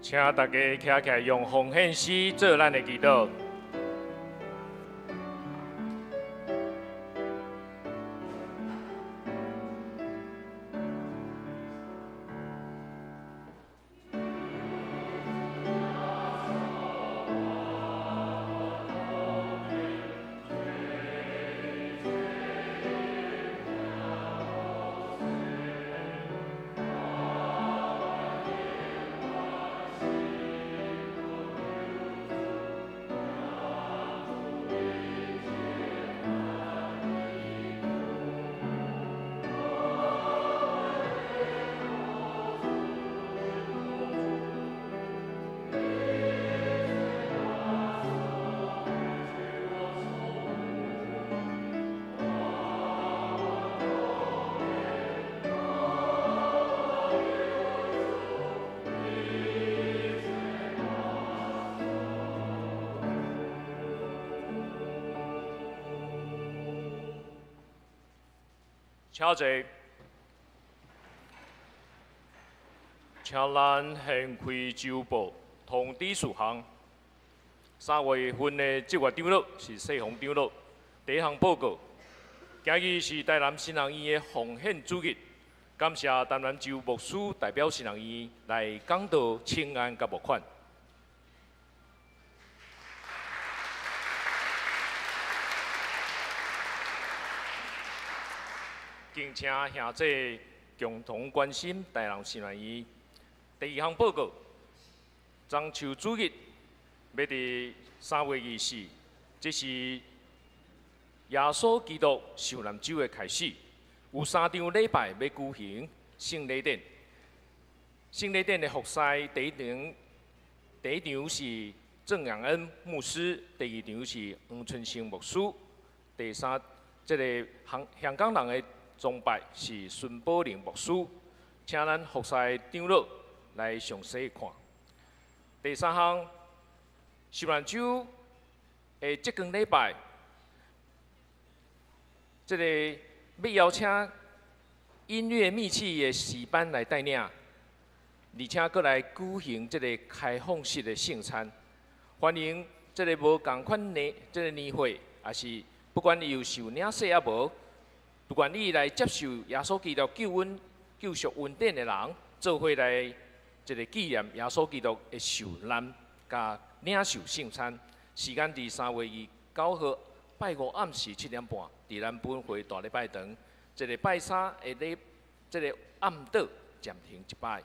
请大家徛起来，用奉献诗做咱的祈祷。请坐，请咱掀开周报通知事项。3月份的7月长老是世宏长老。第一项报告，今日是台南新人院的奉献主日，感谢台南州牧师代表新人院来讲道请安甲募款。敬请兄弟共同关心台南新人院。第二项报告，中秋主日要伫3月24，这是耶稣基督受难周的开始。有3场礼拜要举行圣礼典。圣礼典的服饰第一场是郑阳恩牧师，第二场是黄春生牧师，第三，这个香港人的崇拜是孙宝玲牧师，请咱服侍长老来详细看。第三项，受难周的这光礼拜，这个要邀请音乐秘器的诗班来带领，而且佫来举行这个开放式的圣餐，欢迎这个无共款的这个年会，也是不管你有受领洗啊无。不管你来接受耶稣基督救赎恩典的人，做伙来一个纪念耶稣基督的受难，甲领受圣餐。时间伫3月29号拜五暗时7点半，伫咱本会大礼拜堂，这个拜三的这个暗祷暂停一摆。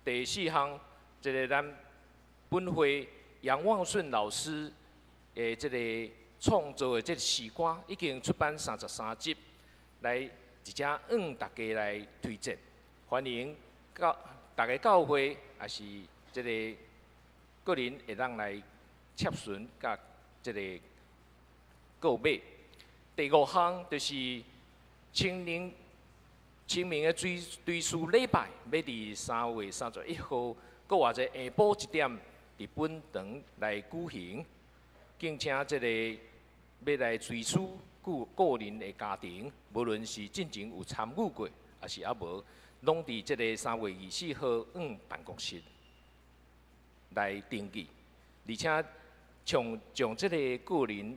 第四项，这个咱本会杨望顺老师的这个创作的这个诗歌，已经出版33集。来一只大家来推荐，欢迎大家教会也是这个个人会当来洽询甲这个购买。第5项就是清明的追思礼拜，要伫3月31号，搁或者下晡1点伫本堂来举行，敬请这个要来追思。个人的家庭，无论是进前有参与过，还是啊无，拢伫这个3月24号办公室来登记，而且将这个个人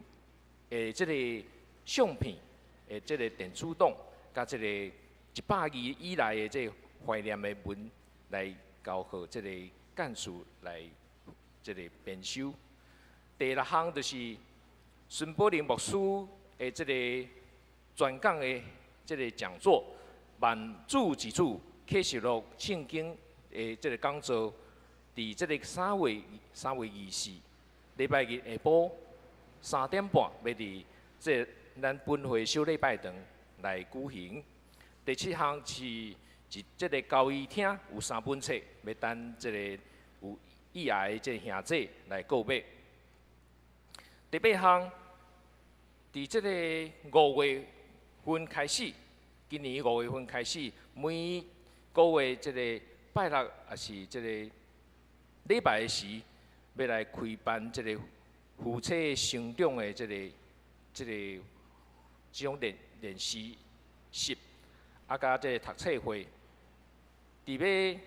的这个相片的这个电子档，甲这个100字以内的这个怀念的文来交予这个干事来这个编修。第6项就是孙宝玲牧师。这个专讲的这个讲座，万主之主启示录圣经的这个讲座，伫这个3月24礼拜日下晡3点半，要伫这咱本会小礼拜堂来举行。第7项是这个交易厅有3本册，要等这个有意爱的这兄弟来购买。第8项。伫这个5月份开始，今年5月份开始，每个月这个拜六也是这个礼拜的时，要来开办这个夫妻成长的这种练习室，啊，甲这个读册会。伫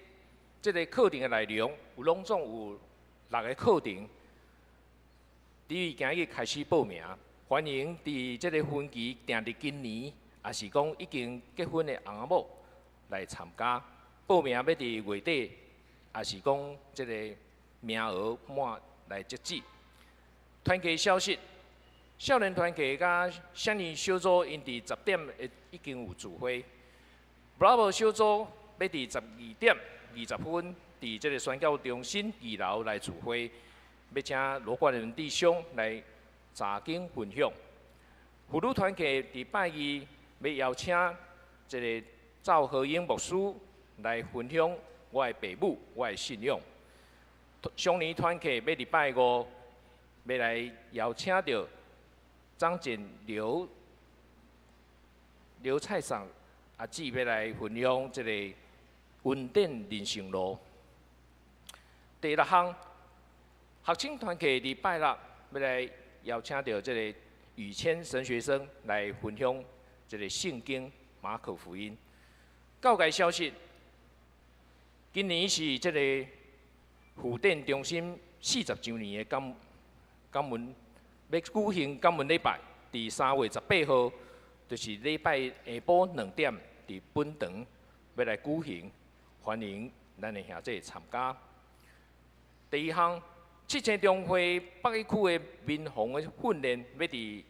要这个课程的内容拢总有6个课程。伫今日开始报名，欢迎伫这个分期定伫今年，也是讲已经结婚的翁仔某来参加。报名要伫月底，也是讲这个名额满来截止。团契消息，少年团契甲少年小组因伫10点已经有聚会。Bravo 小组要伫12点20分伫这个宣教中心2楼来聚会，要请罗冠仁弟兄来查经分享。妇女团契伫拜二要邀请这个赵和英牧师来分享我的父母、我的信仰。双年团契要伫拜5要来邀请到张建刘菜上阿姊要来分享这个稳定人生路。第6项，学青团契伫拜6要来邀请到这个宇谦神学生来分享这个圣经马可福音。教界消息，今年是这个复电中心40周年的感恩，要举行感恩礼拜，伫3月18号，就是礼拜下晡2点，伫本堂要来举行，欢迎咱的兄弟参加。第2项，七星中会北区的民防的训练，要伫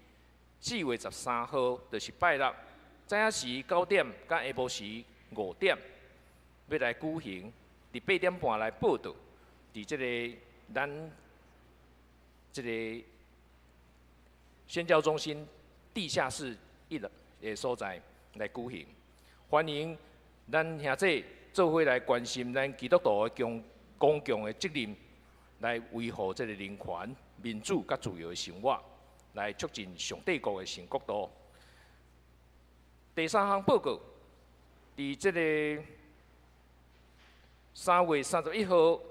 4月13号，就是拜6，早仔时9点，甲下晡时5点，要来举行，伫8点半来报道，伫这个咱这个宣教中心地下室1楼的所在来举行，欢迎咱兄弟做伙来关心咱基督徒的公共的责任，来维护这个人权、民主甲自由的生活，来促进上帝国的成国度。第3项报告，伫这个3月31号，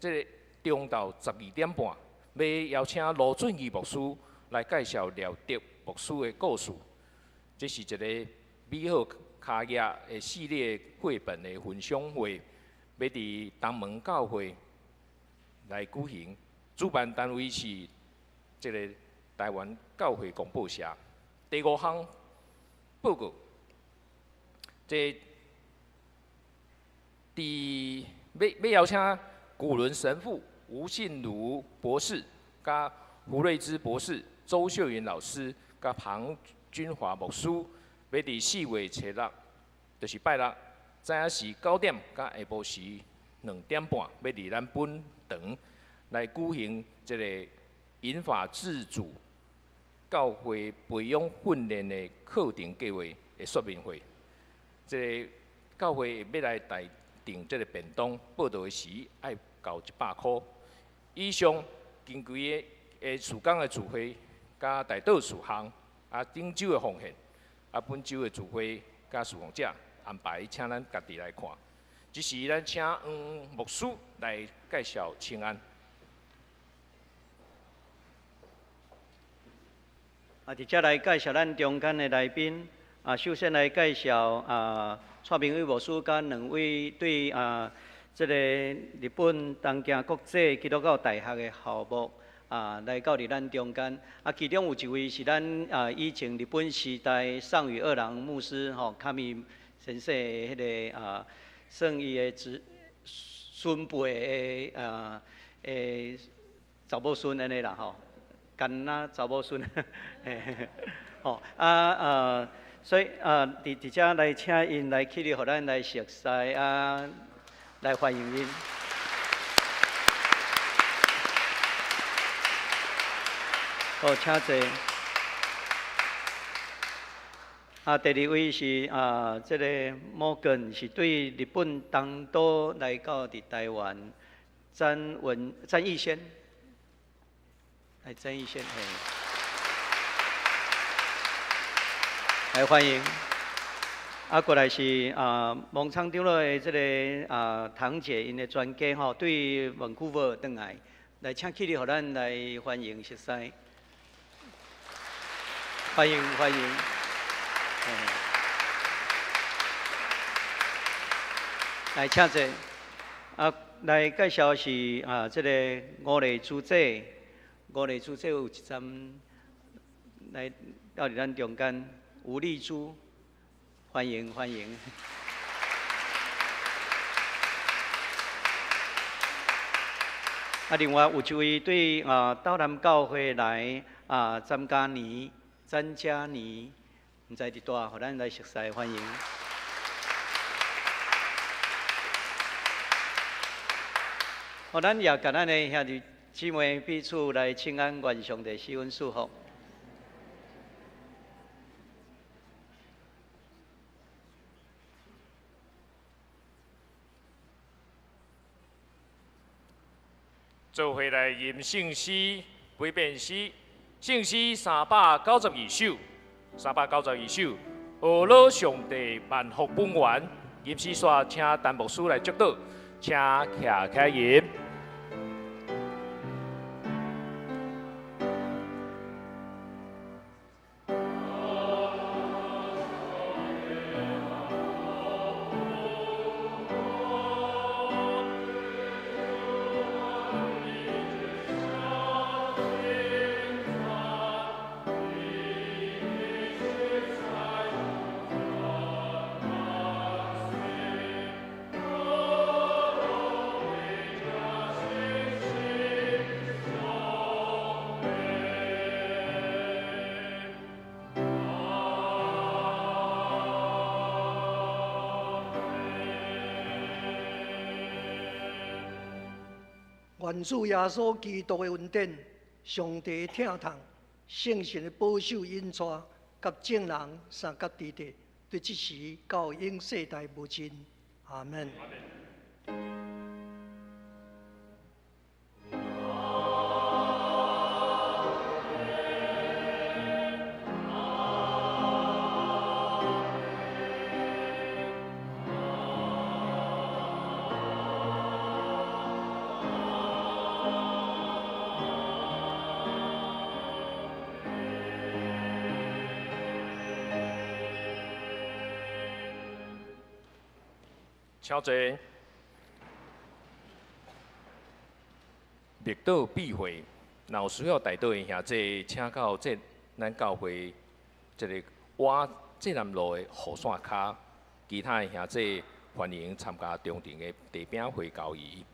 这个中昼12点半，要邀请罗俊义牧师来介绍廖德牧师的故事。这是一个美好卡亚的系列绘本的分享会，要伫东门教会来举行。主办单位是这个台湾教会广播社。第5项报告，这要邀请古伦神父、吴信如博士、甲胡瑞芝博士、周秀云老师、甲庞君华牧师，要伫4月7日，就是拜6，早仔时9点，甲下晡时2点半，要伫咱本堂来举行这个引法自主教会培养训练的课程计划的说明会。这个教会要来台订这个便当，报到的时要交100块。以上经规个事工的聚会，甲大道事项，顶周的奉献，本周的聚会甲事奉者安排，请咱家己来看。即时咱请牧师来介绍请安。伫遮来介绍咱中间的来宾。首先来介绍蔡明伟牧师甲2位对这个日本东京国际基督教大学的校牧来到伫咱中间。其中有一位是咱以前日本时代上与二郎牧师卡米先生的迄个算伊的孙辈的查某孙安尼啦干仔查某孙，所以伫遮来请因来起立，互咱来熟悉来欢迎因。好，请坐。第2位是这个摩根，是对日本东岛来到伫台湾，詹义先，詹义先，来欢迎。过来是蒙昌长老的这个堂姐，因的专家对文库佛转来请起立，互咱来欢迎熟悉，欢迎。来请坐。来介绍是这个五类主祭，五类主祭有一站来到咱中间，吴丽珠，欢迎欢迎。另外有一位对斗南教会来詹嘉妮，唔知伫多，互咱来熟悉欢迎。互咱也甲咱的兄弟姊妹彼此来请安，愿上帝施恩祝福。做伙来吟圣诗、陪辩诗，圣诗392首，392首。俄罗上帝万福本源，吟诗煞请陈牧师来祝祷，请徛起吟。愿主耶稣基督的恩典、上帝的疼痛、圣神的保守引带，甲众人三甲地地，对即时到永世代无尽。阿门。请坐。密道闭会，若有需要带到的兄弟，请到咱教会个我济南路的雨伞卡，其他的兄弟欢迎参加中庭的地饼会交易。